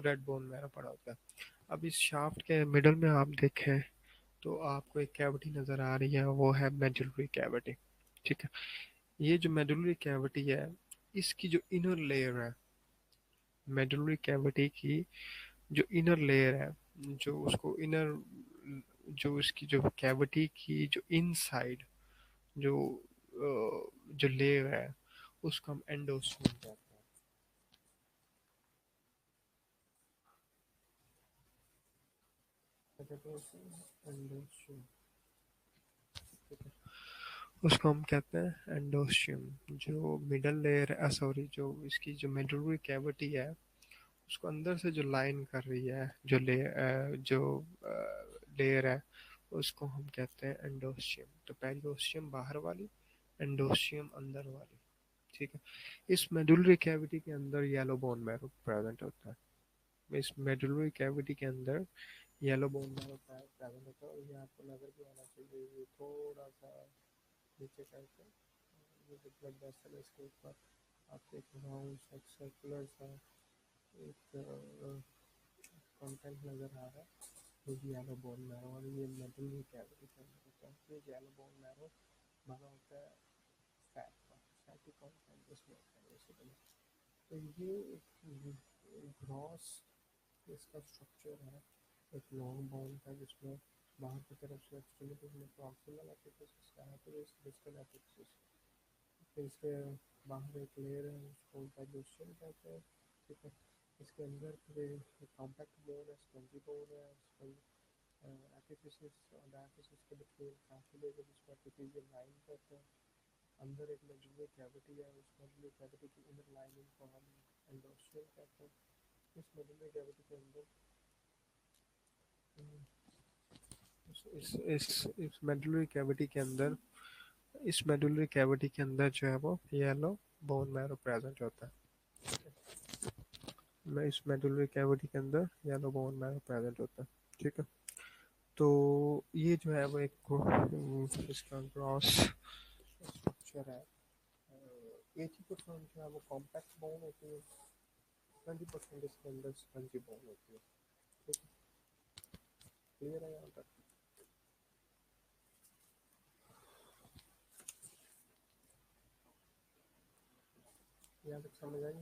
रेड बोन मैरो पड़ा होता है। अब इस शाफ्ट के मिडल में आप देखें तो आपको एक कैविटी नज़र आ रही है, वो है मेडुलरी कैविटी। ठीक है, ये जो मेडुलरी कैविटी है इसकी जो इनर लेयर है, मेडुलरी कैविटी की जो इनर लेयर है, जो उसको इनर जो इसकी जो कैविटी की जो इनसाइड जो जो लेयर है उसको हम एंडोस्पर्म कहते हैं। क्या कहते हैं उसे? एंडोस्पर्म। उसको हम कहते हैं एंडोस्पर्म। जो मिडल लेयर है, सॉरी, जो इसकी जो मेडुलरी कैविटी है उसको अंदर से जो लाइन कर रही है, जो लेयर है उसको हम कहते हैं एंडोस्पर्म। तो पेरिओस्टियम बाहर वाली, एंडोस्पर्म अंदर वाली। ठीक है, इस मेडुलरी कैविटी के अंदर येलो बोन मैरो प्रेजेंट होता है। इस मेडुलरी कैविटी के अंदर येलो बोन मैरो प्रेजेंट होता है, और ये आपको नजर भी आना चाहिए। ये थोड़ा सा नीचे करके ये जो ब्लड वेसल है इसके ऊपर आपको एक राउंड सा सर्कुलर सा एक कंटेंट नजर आ रहा है, जो कि येलो बोन मैरो, और ये मेडुलरी कैविटी के अंदर होता है। ये येलो बोन मैरो बना होता है फैट का, फैटी कंटेंट इसमें होता है बेसिकली। तो ये एक ग्रॉस इसका स्ट्रक्चर है, एक लॉन्ग बोन का, जिसमें बाहर की तरफ से एक्सट्रीमिटीज में प्रॉक्सिमल एपिफिस का है, फिर डिस्टल एपिफिस, फिर इसके बाहर एक लेयर है उसको डाइजेशन कहते हैं। ठीक है, इसके अंदर फिर कॉम्पैक्ट बोन है, स्पंजी बोन है, एपिफिसिस और डायफिसिस के बिटवीन कार्टिलेज है जिसको एपिफिजियल लाइन कहते हैं। अंदर एक मेडुलरी कैविटी है, उस मेडुलरी कैविटी की इनर लाइनिंग को हम एंडोस्पर्म कहते हैं। इस मेडुलरी कैविटी के अंदर इस मेडुलरी कैविटी के अंदर इस मेडुलरी कैविटी के अंदर जो है वो येलो बोन मैरो प्रेजेंट होता है। मैं इस मेडुलरी कैविटी के अंदर येलो बोन मैरो प्रेजेंट होता है। ठीक है, तो ये जो है वो एक इसका ग्रॉस स्ट्रक्चर है। 80% जो है वो कॉम्पैक्ट बोन होती है, 20% इसके अंदर स्पंजी बोन होती है। ठीक है, क्लियर है यहाँ तक? यहाँ तक समझ आई?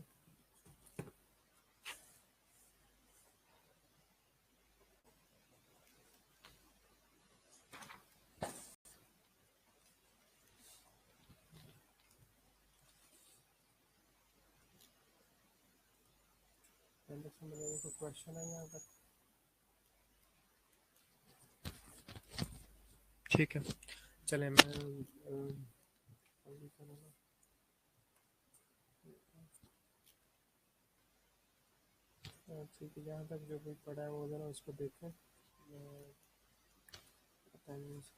यहाँ तक समझ आई? कोई क्वेश्चन है यहाँ तक? ठीक है, चले मैं ठीक है, जहाँ तक जो भी पढ़ा है वो ज़रा उसको देखें। अटेंडेंस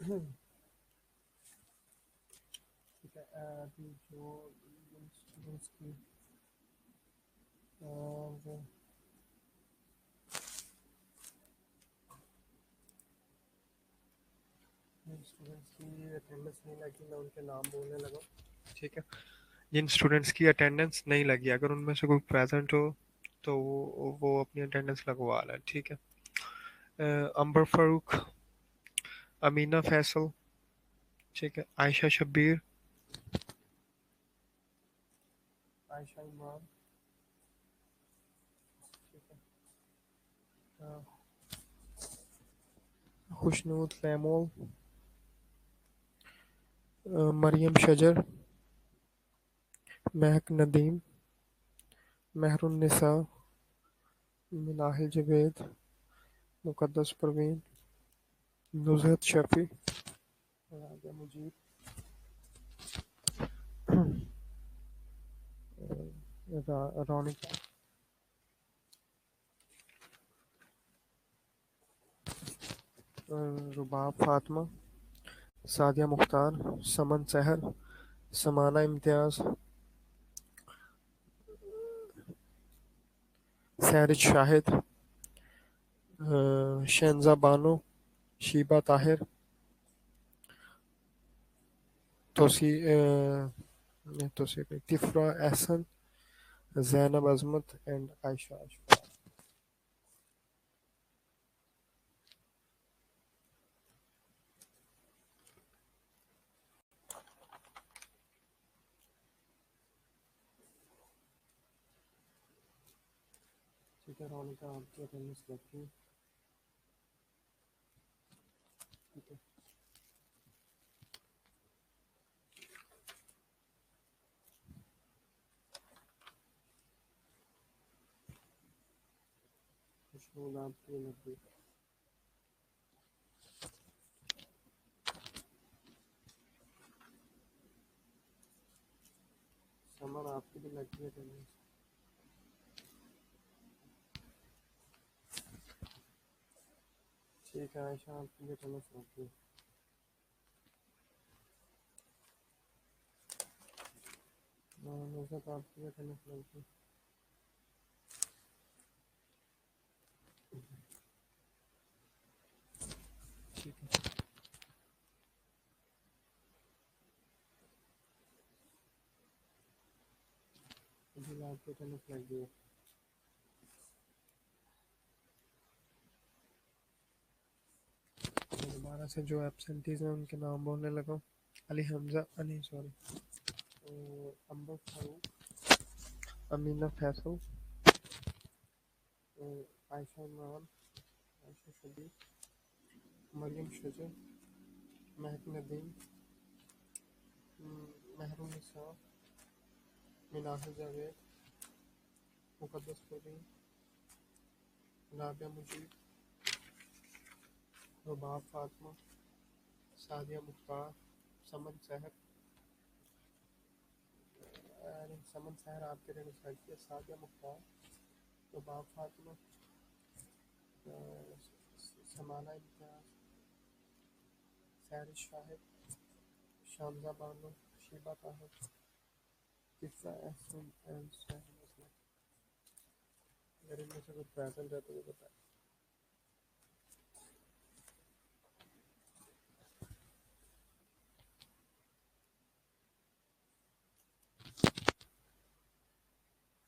ठीक है। अभी जो स्टूडेंट्स की जो स्टूडेंट्स की अटेंडेंस नहीं लगी, मैं उनके नाम बोलने लगा। ठीक है। जिन स्टूडेंट्स की अटेंडेंस नहीं लगी, अगर उनमें से कोई प्रेजेंट हो तो वो अपनी अटेंडेंस लगवा लें। ठीक है। अंबर फारूक, अमीना फैसल, ठीक है, आयशा शब्बीर, आयशा इमरान, ठीक है, खुशनूद तैमूर, मरियम शजर, महक नदीम, मेहरुन्निसा, मिनाहिल जवेद, मुकद्दस परवीन, नुज़हत शफी, राजा मुजीब, रोनिका, रुबाब फातिमा, सादिया मुख्तार, समन सहर, समाना इम्तियाज, सैरिज शाहिद, शहनजा बानो, शीबा ताहिर, तोसी तिफरा एहसन, जैनब अजमत एंड आयशा अशफाक। ठीक है रोनिका, आपकी अटेंडेंस लगी। ठीक है। खुशनूद, आपकी लगी। समर, आपकी भी लगी है अटेंडेंस। ठीक है आयशा, आपकी भी अटेंडेंस लगी। नुज़हत, आपकी भी अटेंडेंस लगी। ठीक है। अभी आपकी अटेंडेंस लगी है। तो दोबारा से जो एब्सेंटीज हैं उनके नाम बोलने लगा। अली हमजा, नहीं सॉरी, अंबर फारूक, अमीना फैसल, आयशा इमरान, आयशा शबीर, मरियम शजर, महक नदीम, मेहरुन्निसा, मिनाहिल जावेद, मुकद्दस परवीन, राबिया मुजीब, रुबाब फातिमा, सादिया मुख्तार, समन सहर, समन सहर आपके रहने चाहिए, सादिया मुख्तार, रुबाब फातिमा, समाना इम्तियाज, सैरिश शाहिद, शामजा बानो, शीबा ताहिर, किस्सा एहसन एंड सहर मसला। अगर इनमें से कुछ प्रेजेंट है तो वो बताए।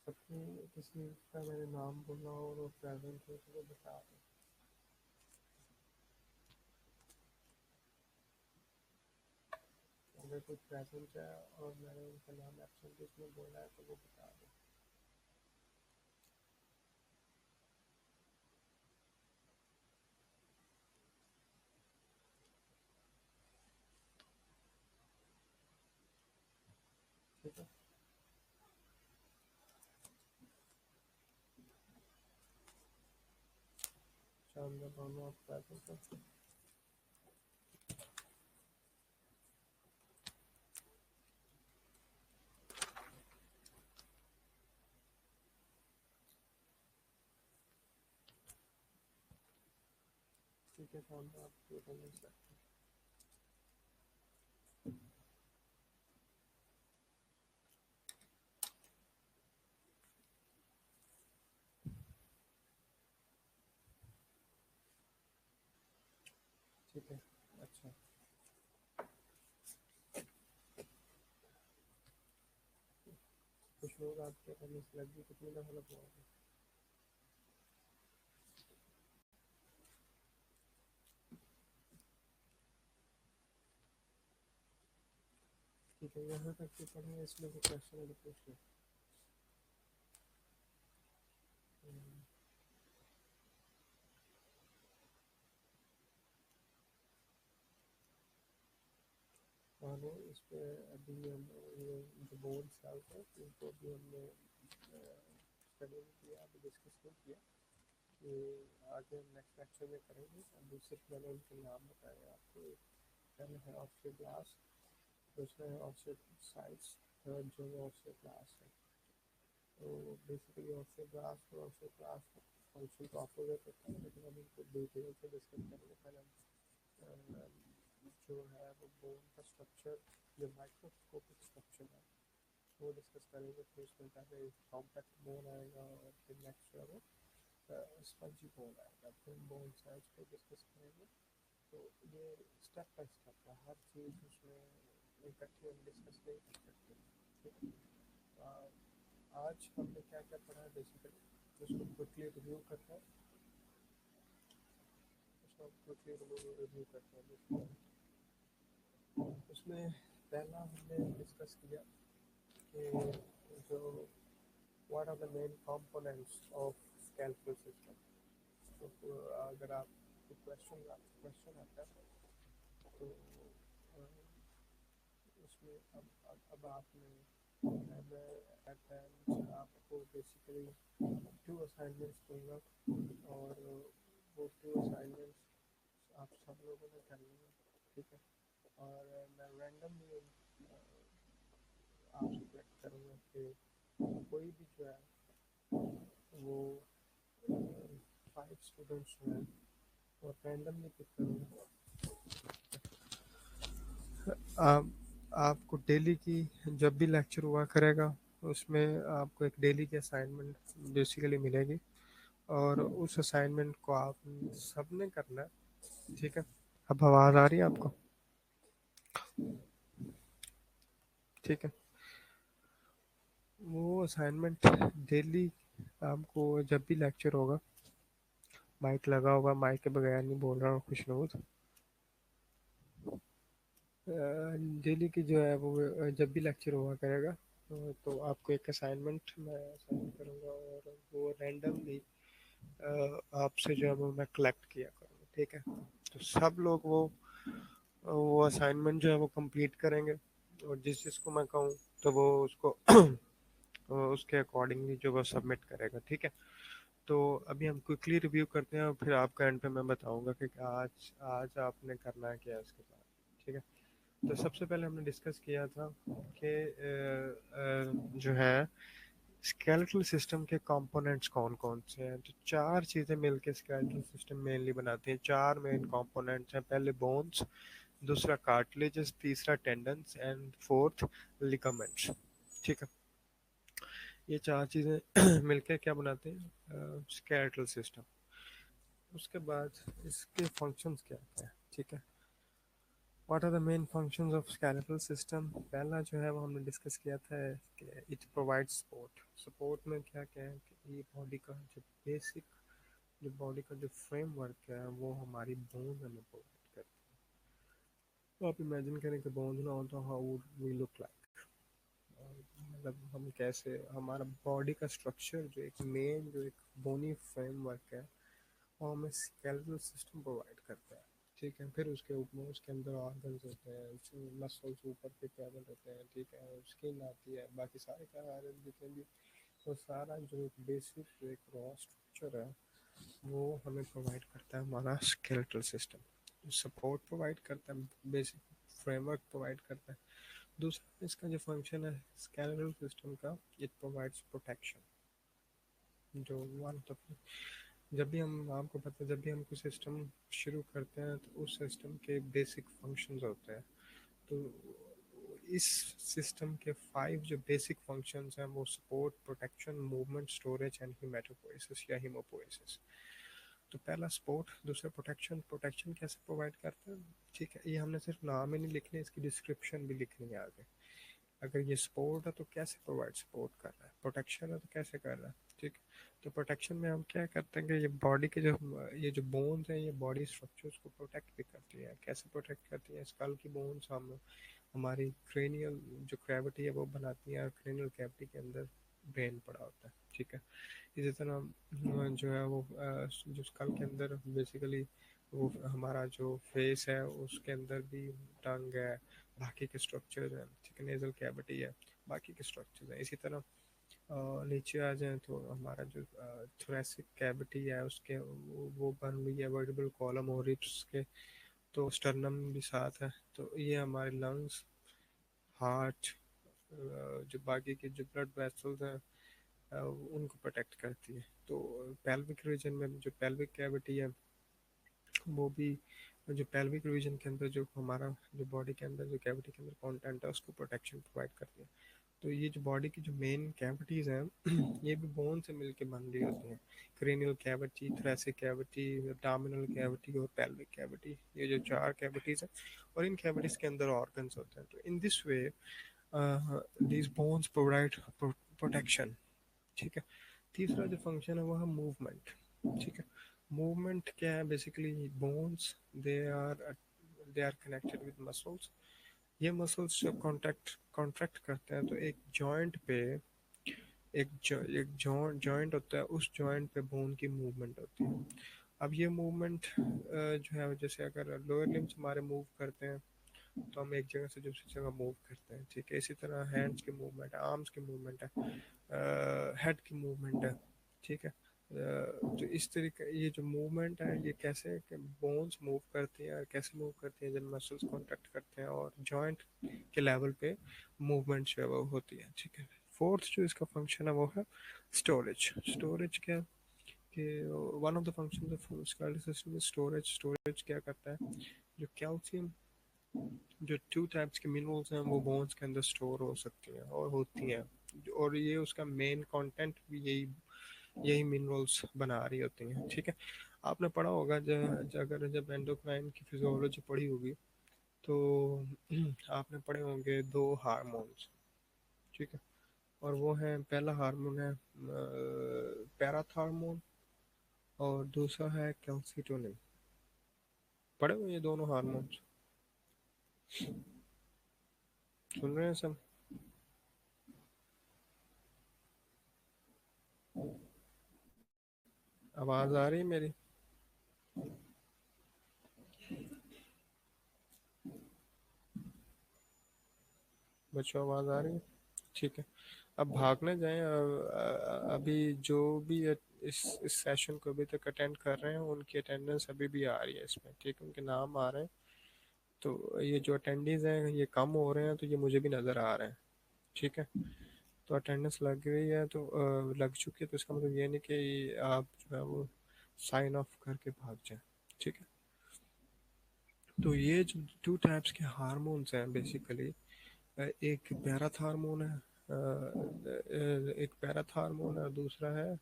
सबके किसी का मैंने नाम बोला और वो प्रेजेंट हो तो वो बता दो। अगर कोई प्रेजेंट है और मैंने उनका नाम एब्सेंट इसमें बोला है तो वो बता दो। ठीक है। शानदार, दोनों आप प्रेजेंट हो। ठीक है शानदार, आपकी अटेंडेंस है। ठीक है। अच्छा, कुछ लोग आपके करने से लग गई, कितने का मतलब हुआ? ठीक है, यहाँ तक तो पढ़े, इसमें जो क्वेश्चन है तो पूछ लो। मानो इस पे अभी हम ये जो बोर्ड सेल्स है इनको भी हमने स्टडी में किया, अभी डिस्कस नहीं किया, कि आगे नेक्स्ट लेक्चर में करेंगे। अभी सिर्फ मैंने उनके नाम बताए आपको। पहले है ऑफसेट ग्लास, दूसरा है ऑफसेट साइड्स, थर्ड जो है ऑफसेट ग्लास है। तो बेसिकली ऑफसेट ग्लास और ऑफसेट ग्लास फंक्शन तो अपोजिट होता है, लेकिन अभी इनको डिटेल से डिस्कस करेंगे। पहले जो है वो बोन का स्ट्रक्चर, जो माइक्रोस्कोपिक स्ट्रक्चर है वो डिस्कस करेंगे। फिर उसमें पहले कॉम्पैक्ट बोन आएगा और फिर नेक्स्ट जो है वो स्पंजी बोन आएगा, फिर बोन साइज को डिस्कस करेंगे। तो ये स्टेप बाय स्टेप है, हर चीज़ उसमें इकट्ठे हम डिस्कस नहीं कर सकते। ठीक है, आज हमने क्या क्या पढ़ा है बेसिकली उसको क्विकली रिव्यू करते हैं। उसको क्विकली रिव्यू करते हैं। उसमें पहला हमने डिस्कस किया कि जो what are the main components of skeletal system. तो अगर आप क्वेश्चन आता है तो उसमें अब आपने आपको बेसिकली 2 असाइनमेंट्स दूंगा और वो 2 असाइनमेंट्स आप सब लोगों ने करनी है। ठीक है, और मैं रैंडमली आपसे कलेक्ट करूँगा कि कोई भी जो है वो 5 स्टूडेंट्स जो हैं और रैंडमली पिक करूँगा। आप आपको डेली की जब भी लेक्चर हुआ करेगा उसमें आपको एक डेली की असाइनमेंट बेसिकली मिलेगी और उस असाइनमेंट को आप सबने करना है। ठीक है, अब आवाज़ आ रही है आपको? ठीक है, वो असाइनमेंट डेली आपको जब भी लेक्चर होगा, माइक लगा होगा, माइक के बगैर नहीं बोल रहा हूँ खुशनूद, डेली की जो है वो जब भी लेक्चर हुआ करेगा तो आपको एक असाइनमेंट मैं असाइन करूँगा और वो रैंडमली आपसे जो है वो मैं कलेक्ट किया करूँगा। ठीक है, तो सब लोग वो असाइनमेंट जो है वो कंप्लीट करेंगे और जिस जिसको मैं कहूँ तो वो उसको उसके अकॉर्डिंगली जो वो सबमिट करेगा। ठीक है, तो अभी हम क्विकली रिव्यू करते हैं और फिर आपका एंड पे मैं बताऊंगा कि आज आज आपने करना है क्या इसके बाद। ठीक है, तो सबसे पहले हमने डिस्कस किया था कि जो है स्केलेटल सिस्टम के कंपोनेंट्स कौन कौन से हैं। तो 4 चीज़ें मिलकर स्केलेटल सिस्टम मेनली बनाती हैं। 4 मेन कंपोनेंट्स हैं, पहले बोन्स, दूसरा कार्टिलेजेस, तीसरा टेंडन्स एंड फोर्थ लिगामेंट्स। ठीक है, ये 4 चीज़ें मिलकर क्या बनाते हैं? Skeletal system. उसके बाद इसके फंक्शंस क्या क्या है? ठीक है, what are the main functions of skeletal system. पहला जो है वो हमने डिस्कस किया था कि इट प्रोवाइड्स सपोर्ट। सपोर्ट में क्या क्या है कि ये बॉडी का जो बेसिक, जो बॉडी का जो फ्रेमवर्क है वो हमारी बोन हमें प्रोवाइड करती है। तो आप इमेजिन करें कि बोन ना हो तो how would we look like, मतलब हम कैसे, हमारा बॉडी का स्ट्रक्चर जो एक मेन जो एक बोनी फ्रेमवर्क है वो हमें स्केलेटल सिस्टम प्रोवाइड करता है। ठीक है, फिर उसके ऊपर उसके अंदर ऑर्गन्स होते हैं, मसल्स ऊपर के केबल होते हैं। ठीक है, स्किन आती है, बाकी सारे कार्य जितने भी, तो सारा जो एक बेसिक एक रॉ स्ट्रक्चर है वो हमें प्रोवाइड करता है हमारा स्केलेटल सिस्टम। सपोर्ट प्रोवाइड करता है, बेसिक फ्रेमवर्क प्रोवाइड करता है। दूसरा इसका जो फंक्शन है स्केलेटल सिस्टम का, इट प्रोवाइड्स प्रोटेक्शन। जो वन ऑफ, जब भी हम, आपको पता है जब भी हम कोई सिस्टम शुरू करते हैं तो उस सिस्टम के बेसिक फंक्शंस होते हैं। तो इस सिस्टम के 5 जो बेसिक फंक्शंस हैं वो support, protection, movement, storage and haematopoiesis या हीमोपोइसिस। तो पहला सपोर्ट, दूसरा प्रोटेक्शन। प्रोटेक्शन कैसे प्रोवाइड करते हैं, ठीक है, ये हमने सिर्फ नाम ही नहीं लिखने, इसकी डिस्क्रिप्शन भी लिखनी है आगे। अगर ये सपोर्ट है तो कैसे प्रोवाइड सपोर्ट कर रहा है, प्रोटेक्शन है तो कैसे कर रहा है, ठीक है। तो प्रोटेक्शन में हम क्या करते हैं कि ये बॉडी के जो ये जो बोन्स हैं ये बॉडी स्ट्रक्चर्स को प्रोटेक्ट भी करती है। कैसे प्रोटेक्ट करती है, स्कल की बोन्स हम हमारी क्रेनियल जो कैविटी है वो बनाती है, और क्रेनियल कैविटी के अंदर ब्रेन पड़ा होता है, ठीक है। इसी तरह जो है वो जो स्कल के अंदर बेसिकली वो हमारा जो फेस है उसके अंदर भी टंग है, बाकी के स्ट्रक्चर्स हैं, ठीक है, नेजल कैविटी है, बाकी के स्ट्रक्चर्स हैं। इसी तरह नीचे आ जाए तो हमारा जो थोरेसिक कैविटी है उसके वो बन हुई है वर्टिब्रल कॉलम और रिब्स के, तो स्टर्नम भी साथ है। तो ये हमारे लंग्स, हार्ट, जो बाकी के जो ब्लड वेसल्स हैं उनको प्रोटेक्ट करती है। तो पेल्विक रीजन में जो पेल्विक कैविटी है वो भी, जो पेल्विक रीजन के अंदर जो हमारा जो बॉडी के अंदर जो कैविटी के अंदर कंटेंट है उसको प्रोटेक्शन प्रोवाइड करती है। तो ये जो बॉडी की जो मेन कैविटीज़ हैं ये भी बोन से मिलके बन रही होती हैं। Cranial cavity, thoracic cavity, abdominal cavity और पेल्विक कैविटी, ये जो चार कैविटीज़ हैं, और इन कैविटीज़ के अंदर ऑर्गन्स होते हैं। तो in this way these bones provide protection, ठीक है। तीसरा जो फंक्शन है वो है मूवमेंट, ठीक है। मूवमेंट क्या है, basically bones they are connected with muscles. ये मसल्स जब कॉन्ट्रैक्ट कॉन्ट्रैक्ट करते हैं तो एक जॉइंट पे एक जॉइंट होता है, उस जॉइंट पे बोन की मूवमेंट होती है। अब ये मूवमेंट जो है, जैसे अगर लोअर लिम्स हमारे मूव करते हैं तो हम एक जगह से दूसरी जगह मूव करते हैं, ठीक है। इसी तरह हैंड्स की मूवमेंट है, आर्म्स की मूवमेंट है, हेड की मूवमेंट है, ठीक है। तो इस तरीके ये जो मूवमेंट है ये कैसे कि बोन्स मूव करती हैं, और कैसे मूव करती हैं जब मसल्स कॉन्ट्रैक्ट करते हैं और जॉइंट के लेवल पे मूवमेंट जो है वो होती है, ठीक है। फोर्थ जो इसका फंक्शन है वो है स्टोरेज। स्टोरेज क्या, कि one of the function of skeletal system is storage. Storage क्या करता है, जो कैल्शियम, जो टू टाइप्स के मिनरल्स हैं वो बोन्स के अंदर स्टोर हो सकती हैं और होती हैं, और ये उसका मेन कंटेंट भी यही यही मिनरल्स बना रही होती हैं, ठीक है। आपने पढ़ा होगा अगर जब एंडोक्राइन की फिजियोलॉजी पढ़ी होगी तो आपने पढ़े होंगे दो हार्मोन्स, ठीक है। और वो है, पहला हार्मोन है पैराथार्मोन, और दूसरा है कैल्सिटोनिन। पढ़े हुए ये दोनों हार्मोन्स, सुन रहे हैं सब? आवाज़ आ रही है मेरी? बच्चों आवाज़ आ रही है? ठीक है। अब भागने जाएं, अभी जो भी इस सेशन को अभी तक अटेंड कर रहे हैं उनकी अटेंडेंस अभी भी आ रही है इसमें, ठीक है, उनके नाम आ रहे हैं। तो ये जो अटेंडीज हैं ये कम हो रहे हैं, तो ये मुझे भी नज़र आ रहे हैं, ठीक है। तो अटेंडेंस लग रही है, तो लग चुकी है, तो इसका मतलब ये नहीं कि आप जो है वो साइन ऑफ करके भाग जाएं, ठीक है। तो ये जो टू टाइप्स के हार्मोन्स हैं बेसिकली, एक पैराथार्मोन है, एक पैराथार्मोन है, दूसरा है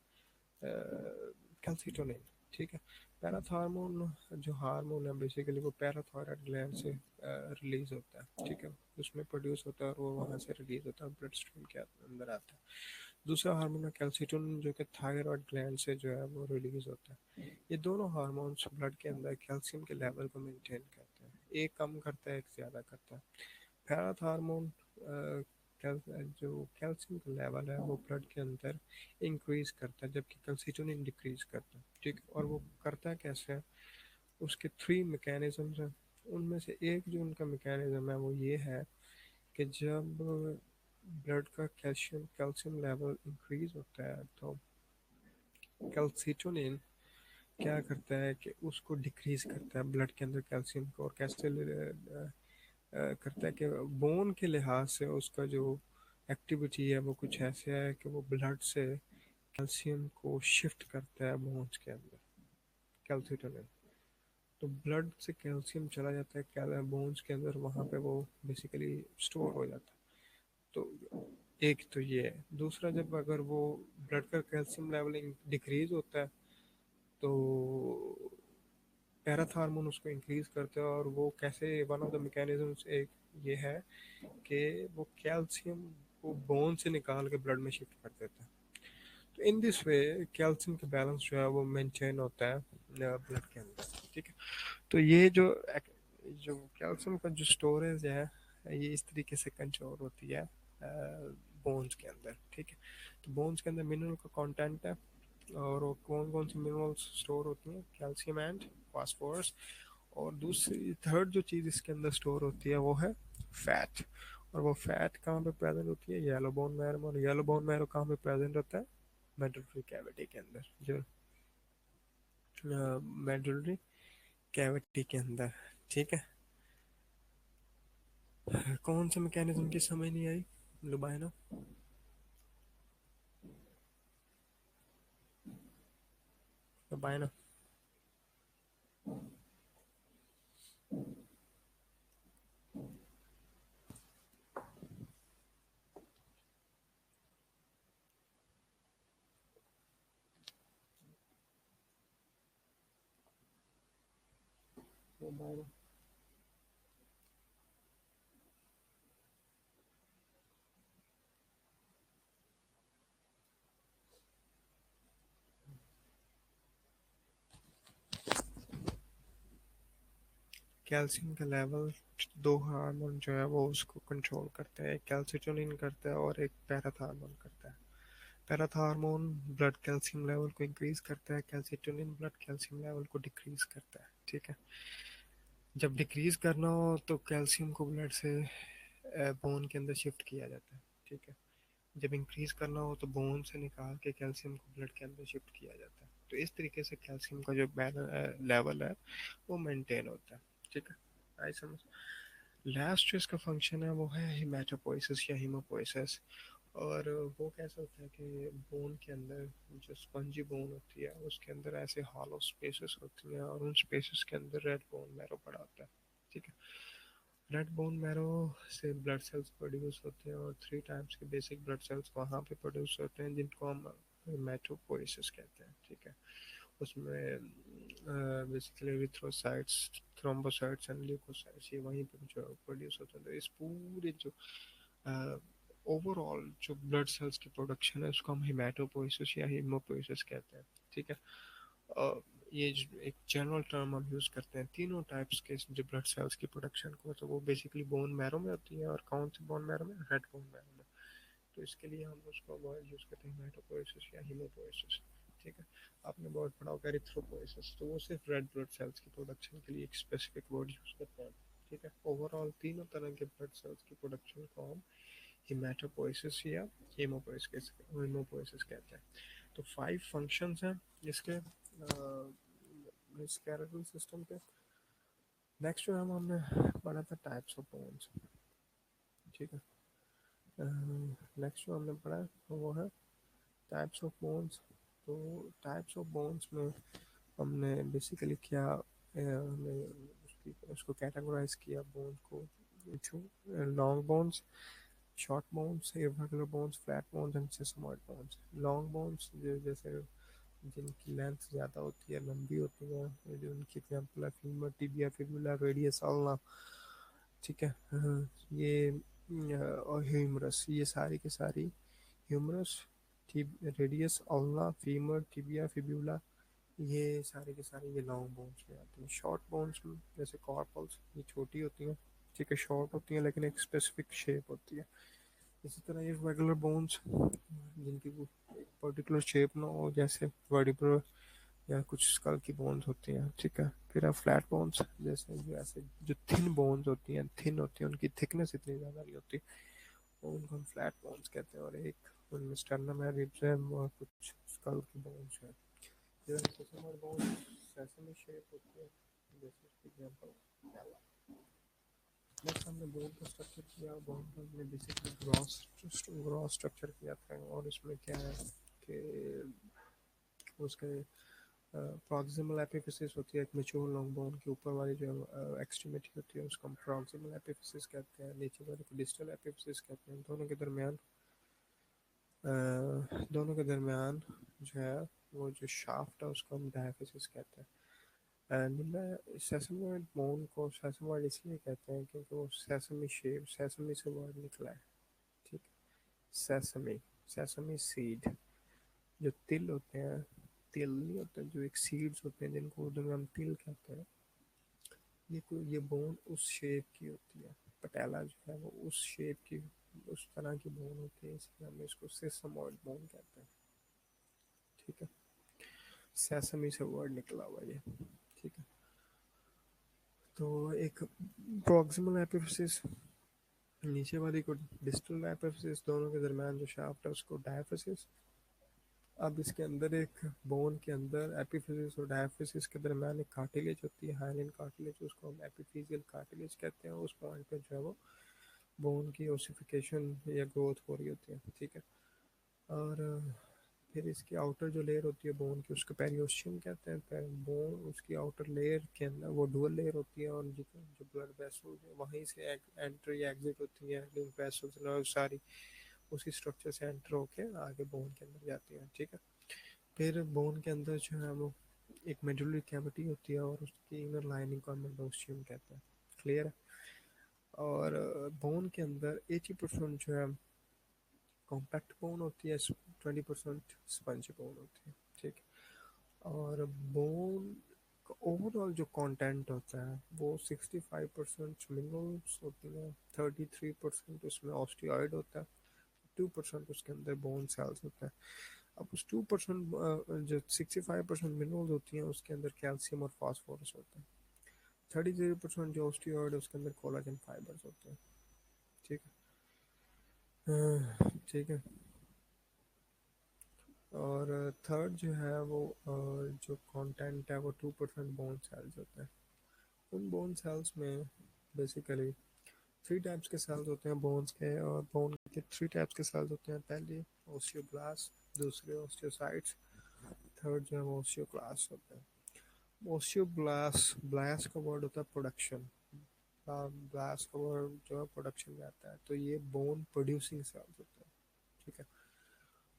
कैल्सिटोनिन, ठीक है। पैराथार्मोन जो हार्मोन है बेसिकली वो पैराथायरॉयड ग्लैंड से रिलीज होता है, ठीक है, उसमें प्रोड्यूस होता है और वो वहाँ से रिलीज होता है, ब्लड स्ट्रीम के अंदर आता है। दूसरा हार्मोन है कैल्सिटोनिन जो कि थायराइड ग्लैंड से जो है वो रिलीज होता है। ये दोनों हार्मोन्स ब्लड के अंदर कैल्शियम के लेवल को मेंटेन करते हैं, एक कम करता है एक ज़्यादा करता है। पैराथ हार्मोन जो कैल्शियम का लेवल है वो ब्लड के अंदर इंक्रीज करता है, जबकि कैल्सिटोनिन डिक्रीज करता है, ठीक है। और वो करता है कैसे है, उसके थ्री मैकेनिज्म्स हैं। उनमें से एक जो उनका मैकेनिज्म है वो ये है कि जब ब्लड का कैल्शियम कैल्शियम लेवल इंक्रीज होता है तो कैल्सिटोनिन क्या करता है कि उसको डिक्रीज करता है ब्लड के अंदर कैल्शियम को, और कैसे करता है कि बोन के लिहाज से उसका जो एक्टिविटी है वो कुछ ऐसे है कि वो ब्लड से कैल्शियम को शिफ्ट करता है बोन्स के अंदर, कैल्सिटोनिन। तो ब्लड से कैल्शियम चला जाता है बोन्स के अंदर, वहाँ पे वो बेसिकली स्टोर हो जाता है। तो एक तो ये है। दूसरा, जब अगर वो ब्लड का कैल्शियम लेवल डिक्रीज होता है तो पैराथार्मोन उसको इंक्रीज करते हैं, और वो कैसे, वन ऑफ द मैकेनिज्म्स एक ये है कि वो कैल्शियम को बोन से निकाल के ब्लड में शिफ्ट कर देता है। तो इन दिस वे कैल्शियम का बैलेंस जो है वो मेंटेन होता है ब्लड के अंदर, ठीक है। तो ये जो जो कैल्शियम का जो स्टोरेज है, ये इस तरीके से कंट्रोल होती है बोन्स के अंदर, ठीक है। तो बोन्स के अंदर मिनरल का कंटेंट है, और वो कौन कौन सी मिनरल्स स्टोर होती हैं, कैल्शियम एंड फास्फोरस। और दूसरी थर्ड जो चीज़ इसके अंदर स्टोर होती है वो है फैट। और वो फैट कहाँ पे प्रेजेंट होती है, येलो बोन मैरो में। और येलो बोन मैरो कहाँ पे प्रेजेंट होता है, मेडुलरी कैविटी के अंदर, जो मेडुलरी कैविटी के अंदर, ठीक है। कौन से मैकेनिज्म की समझ नहीं आई, लुबाइनो? लुबाइनो। लुबाइनो। कैल्शियम का लेवल, दो हार्मोन जो है वो उसको कंट्रोल करते हैं, एक कैल्सिटोनिन करता है और एक पैराथार्मोन करता है। पैराथार्मोन ब्लड कैल्शियम लेवल को इंक्रीज करता है, कैल्सिटोनिन ब्लड कैल्शियम लेवल को डिक्रीज करता है, ठीक है। जब डिक्रीज करना हो तो कैल्शियम को ब्लड से बोन के अंदर शिफ्ट किया जाता है, ठीक है। जब इंक्रीज करना हो तो बोन से निकाल के कैल्शियम को ब्लड के अंदर शिफ्ट किया जाता है। तो इस तरीके से कैल्शियम का जो लेवल है वो मेंटेन होता है, ठीक है। आई समझ। लास्ट जो इसका फंक्शन है वो है हिमेटोपोइसिस या हीमोपोइसिस। और वो कैसा होता है कि बोन के अंदर जो स्पंजी बोन होती है उसके अंदर ऐसे हॉलो स्पेसेस होती हैं, और उन स्पेसेस के अंदर रेड बोन मैरो पड़ा होता है, ठीक है। रेड बोन मैरो से ब्लड सेल्स प्रोड्यूस होते हैं, और 3 टाइप्स के बेसिक ब्लड सेल्स वहाँ पे प्रोड्यूस होते हैं जिनको हम हेमेटोपोइसिस कहते हैं, ठीक है। उसमें basically erythrocytes, thrombocytes and leukocytes ये वहीं पे जो प्रोड्यूस होते हैं। तो इस पूरे जो ओवरऑल जो ब्लड सेल्स की प्रोडक्शन है उसको हम हेमेटोपोइसिस या हीमोपोइसिस कहते हैं, ठीक है। अ, ये एक जनरल टर्म हम यूज़ करते हैं तीनों टाइप्स के जो ब्लड सेल्स की प्रोडक्शन को। तो वो बेसिकली बोन मैरो में होती है, और कौन से बोन मैरो में, रेड बोन मैरो में। तो इसके लिए हम उसको वर्ड यूज़ करते हैं हेमेटोपोइसिस या हीमोपोइसिस, ठीक है। आपने बहुत पढ़ा होगा एरिथ्रोपोइसिस, तो वो सिर्फ रेड ब्लड सेल्स की प्रोडक्शन के लिए एक स्पेसिफिक वर्ड यूज़ करते हैं, ठीक है। ओवरऑल तीनों तरह के ब्लड सेल्स की प्रोडक्शन को हम हेमेटोपोइसिस या हीमोपोइसिस कहते हैं। तो 5 फंक्शंस हैं इसके स्केलेटल सिस्टम के। नेक्स्ट जो हमने पढ़ा था टाइप्स ऑफ बोन्स, ठीक है। नेक्स्ट जो हमने पढ़ा है वो है टाइप्स ऑफ बोन्स। तो टाइप्स ऑफ बोन्स में हमने बेसिकली क्या हमने उसको कैटेगराइज किया बोन को into long bones, short bones, irregular bones, flat bones and sesamoid bones. Long bones जैसे जिनकी लेंथ ज़्यादा होती है, लंबी होती है, जो उनकी एग्जाम्पल है femur, tibia, fibula, radius, ulna, ठीक है। ये और ह्यूमरस, ये सारी की सारी humerus, radius, ulna, femur, tibia, fibula, ये सारे के सारे ये लॉन्ग बोन्स में आती हैं। शॉर्ट बोन्स में जैसे कॉर्पल्स, ये छोटी होती हैं, ठीक है, शॉर्ट होती हैं लेकिन एक स्पेसिफिक शेप होती है। इसी तरह ये रेगुलर बोन्स जिनकी वो एक पर्टिकुलर शेप ना हो, जैसे वर्टिब्रल या कुछ स्कल की बोन्स होती हैं, ठीक है। फिर है फ्लैट बोन्स, जैसे जो ऐसे जो थिन बोन्स होती हैं, थिन होती हैं, उनकी थिकनेस इतनी ज़्यादा नहीं होती, और उनको हम फ्लैट बोन्स कहते हैं। और एक उनमें स्टर्नम है, रिब्स है, और कुछ स्कल की बोन्स है। जैसे हमारे बोन्स सेसमी शेप होती है, जैसे एग्जाम्पल। नेक्स्ट हमने बोन का स्ट्रक्चर किया। बोन का हमने बेसिकली ग्रॉस स्ट्रक्चर किया था, और इसमें क्या है कि उसके प्रॉक्सिमल एपिफिसिस होती है, एक मैच्योर लॉन्ग बोन के ऊपर वाली जो एक्सट्रीमिटी होती है उसको हम प्रॉक्सिमल एपिफिसिस कहते हैं, नीचे वाले को डिस्टल एपिफिसिस कहते हैं। दोनों के दरमियान जो है वो जो शाफ्ट है उसको हम डायफिसिस कहते हैं। एंड सेसमोइड बोन को सेसमोइड इसलिए कहते हैं क्योंकि वो सेसमी शेप, सेसमी से वर्ड निकला है। ठीक, सेसमी, सेसमी सीड, जो तिल होते हैं, तिल नहीं होते, जो एक सीड्स होते हैं जिनको उर्दू में हम तिल कहते हैं, ये बोन उस शेप की होती है। पटेला जो है वो उस शेप की, उस तरह की बोन होती है, इसलिए हम इसको सेसमोइड बोन कहते हैं। ठीक है, सेसमी से वर्ड निकला हुआ ये। ठीक है, तो एक प्रॉक्सिमल एपिफिसिस, नीचे वाली को डिस्टल एपिफिसिस, दोनों के दरमियान जो शाफ्ट है उसको डायफिसिस। अब इसके अंदर एक बोन के अंदर एपिफिसिस और डायफिसिस के दरमियान एक कार्टिलेज होती है, हाइलिन कार्टिलेज, उसको हम एपिफिजियल कार्टिलेज कहते हैं। उस पॉइंट पे जो है वो बोन की ओसिफिकेशन या ग्रोथ हो रही होती है। ठीक है, और फिर इसकी आउटर जो लेयर होती है बोन की उसको पेरियोस्टियम कहते हैं। बोन उसकी आउटर लेयर के अंदर वो डुअल लेयर होती है, और जो ब्लड वेसल्स है वहीं से एंटर या एग्जिट होती है, लिम्फ वेसल्स सारी उसी स्ट्रक्चर से एंटर होके आगे बोन के अंदर जाती है। ठीक है, फिर बोन के अंदर जो है वो एक मेडुलरी कैविटी होती है और उसकी इनर लाइनिंग को हम मेडोस्टियम कहते हैं। क्लियर है? और बोन के अंदर 80% जो है कॉम्पैक्ट बोन होती है, 20% स्पंज बोन होती है। ठीक है, और बोन का ओवरऑल जो कंटेंट होता है वो 65% मिनरल्स होती हैं, 33% उसमें ऑस्टियोइड होता है, 2% उसके अंदर बोन सेल्स होता है। अब उस 2% जो 65% मिनरल्स होती हैं उसके अंदर कैल्शियम और फास्फोरस होता है। 33% जो ऑस्टियोइड है उसके अंदर कोलाजन फाइबर्स होते हैं। ठीक है, ठीक है, और थर्ड जो है वो जो कंटेंट है वो 2% बोन सेल्स होते हैं। उन बोन सेल्स में बेसिकली थ्री टाइप्स के सेल्स होते हैं बोन्स के, और बोन के थ्री टाइप्स के सेल्स होते हैं। पहले ओस्टियोब्लास्ट, दूसरे ओस्टियोसाइट्स, थर्ड जो है वो ओस्टियोक्लास्ट होते हैं। ओस्टियोब्लास्ट, ब्लास्ट का वर्ड होता है प्रोडक्शन, ब्लास्ट का वर्ड जो है प्रोडक्शन में आता है, तो ये बोन प्रोड्यूसिंग सेल्स होते हैं। ठीक है,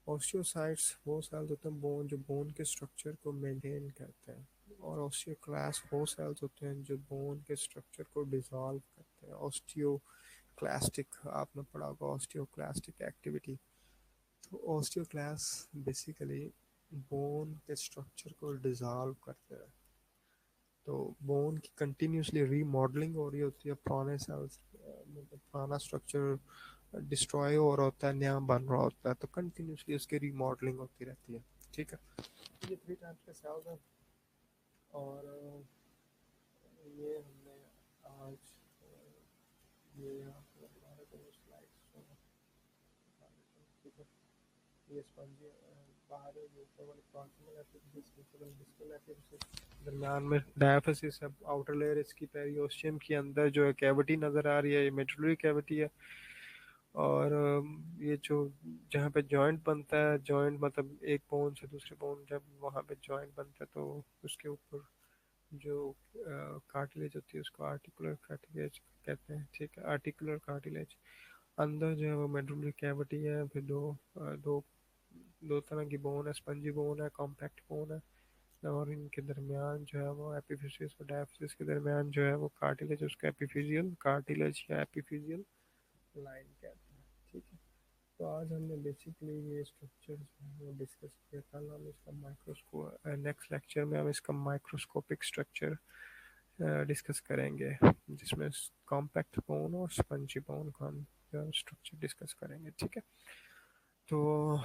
ऑस्टियोसाइट्स वो सेल्स होते हैं बोन जो बोन के स्ट्रक्चर को मेंटेन करते हैं, और ऑस्टियोक्लास्ट वो सेल्स होते हैं जो बोन के स्ट्रक्चर को डिसॉल्व करते हैं। ऑस्टियोक्लास्टिक आपने पढ़ा होगा, ऑस्टियोक्लास्टिक एक्टिविटी। तो ऑस्टियोक्लास्ट बेसिकली बोन के स्ट्रक्चर को डिसॉल्व करते हैं, तो बोन की कंटिन्यूसली रीमॉडलिंग हो रही होती है, पुराने सेल्स मतलब पुराना स्ट्रक्चर डिस्ट्रॉय हो रहा होता है, नया बन रहा होता है, तो कंटिन्यूसली उसकी रीमॉडलिंग होती रहती है। ठीक है, ये थ्री टाइप्स के सेल्स हैं, और ये हमने आज ये यहाँ पे हमारे को स्लाइड्स। ठीक है, ये स्पंजी बाहर है, जो ऊपर वाले प्रॉक्सिमल एपिफिसिस, नीचे वाले डिस्टल एपिफिसिस, दरम्यान में डायफिसिस है। आउटर लेयर इसकी पेरियोस्टियम के अंदर जो है कैविटी नज़र आ रही है, ये मेडुलरी कैविटी है। और ये जो जहाँ पे जॉइंट बनता है, जॉइंट मतलब एक बोन से दूसरे बोन जब वहाँ पे जॉइंट बनता है तो उसके ऊपर जो कार्टिलेज होती है उसको आर्टिकुलर कार्टिलेज कहते हैं। ठीक है, आर्टिकुलर कार्टिलेज। अंदर जो है वो मेडुलरी कैविटी है, फिर दो दो तरह की बोन है, स्पंजी बोन है, कॉम्पैक्ट बोन है, और इनके दरमियान जो है वो एपिफिसिस और डायफिसिस के दरमियान जो है वो कार्टिलेज, उसका एपिफिजियल कार्टिलेज या एपिफिजियल लाइन कहते हैं। ठीक है, तो आज हमने बेसिकली ये स्ट्रक्चर जो है वो डिस्कस किया। कल हम इसका माइक्रोस्कोप, नेक्स्ट लेक्चर में हम इसका माइक्रोस्कोपिक स्ट्रक्चर डिस्कस करेंगे, जिसमें कॉम्पैक्ट बोन और स्पंजी बोन का हम स्ट्रक्चर डिस्कस करेंगे। ठीक है, तो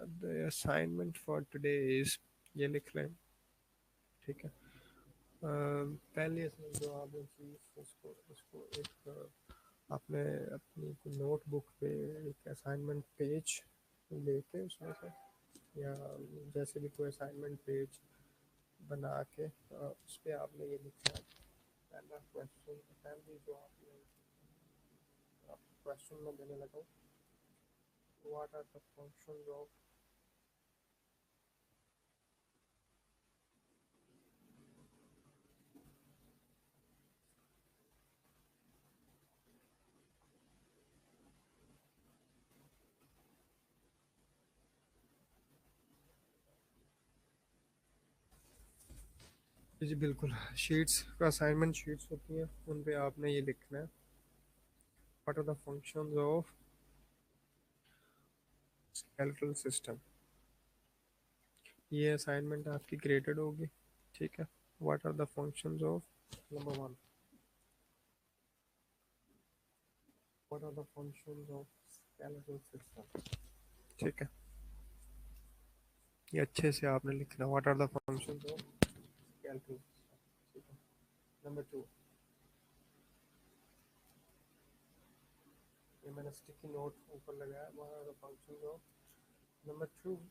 the assignment for today is, ये लिख लें। ठीक है, पहले जो आपने चीज़ उसको उसको एक आपने अपनी नोटबुक पे एक असाइनमेंट पेज लेके उसमें से, या जैसे भी कोई असाइनमेंट पेज बना के उस पर आपने ये लिखा है। पहला क्वेश्चन, पहली जो आपने क्वेश्चन में देने लगा, what are the functions of जी बिल्कुल। शीट्स का असाइनमेंट शीट्स होती हैं, उन पे आपने ये लिखना है, what are the functions of skeletal system. ये असाइनमेंट आपकी ग्रेडेड होगी, ठीक है। What are the functions of, number one, what are the functions of skeletal system, ठीक है। ये अच्छे से आपने लिखना, what are the functions of skeletal system, ठीक है। नंबर टू, ये मैंने स्टिकी नोट ऊपर लगाया, what are the functions of, number two,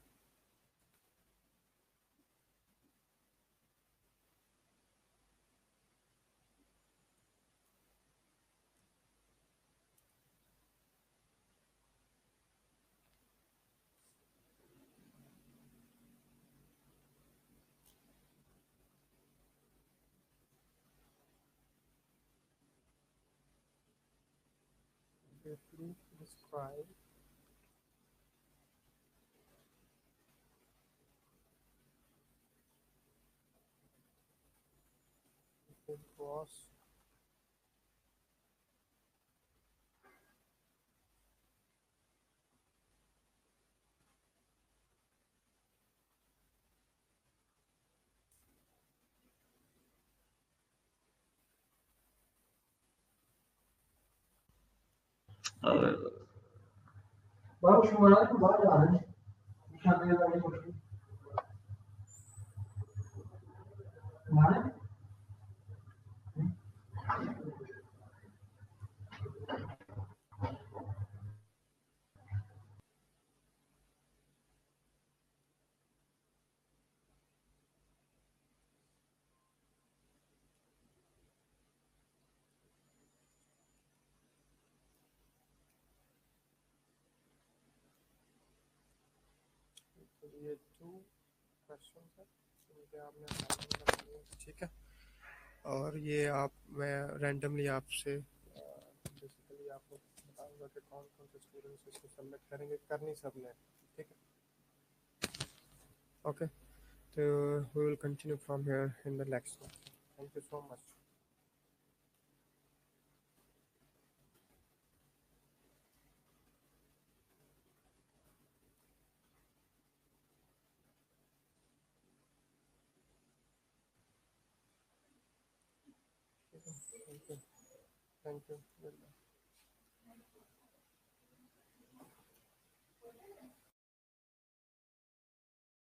briefly describe the gross Vamos morar com várias, né? Chamei da minha né? तो ये to question है, इनके आपने असाइनमेंट करनी है, ठीक है। और ये आप, मैं रैंडमली आपसे बेसिकली आपको बताऊंगा कि कौन कौन से स्टूडेंट्स इसको सबमिट करेंगे, करनी सब ने, ठीक है। ओके, तो we will continue from here in the next one. Thank you so much. Thank you, thank you, good bye.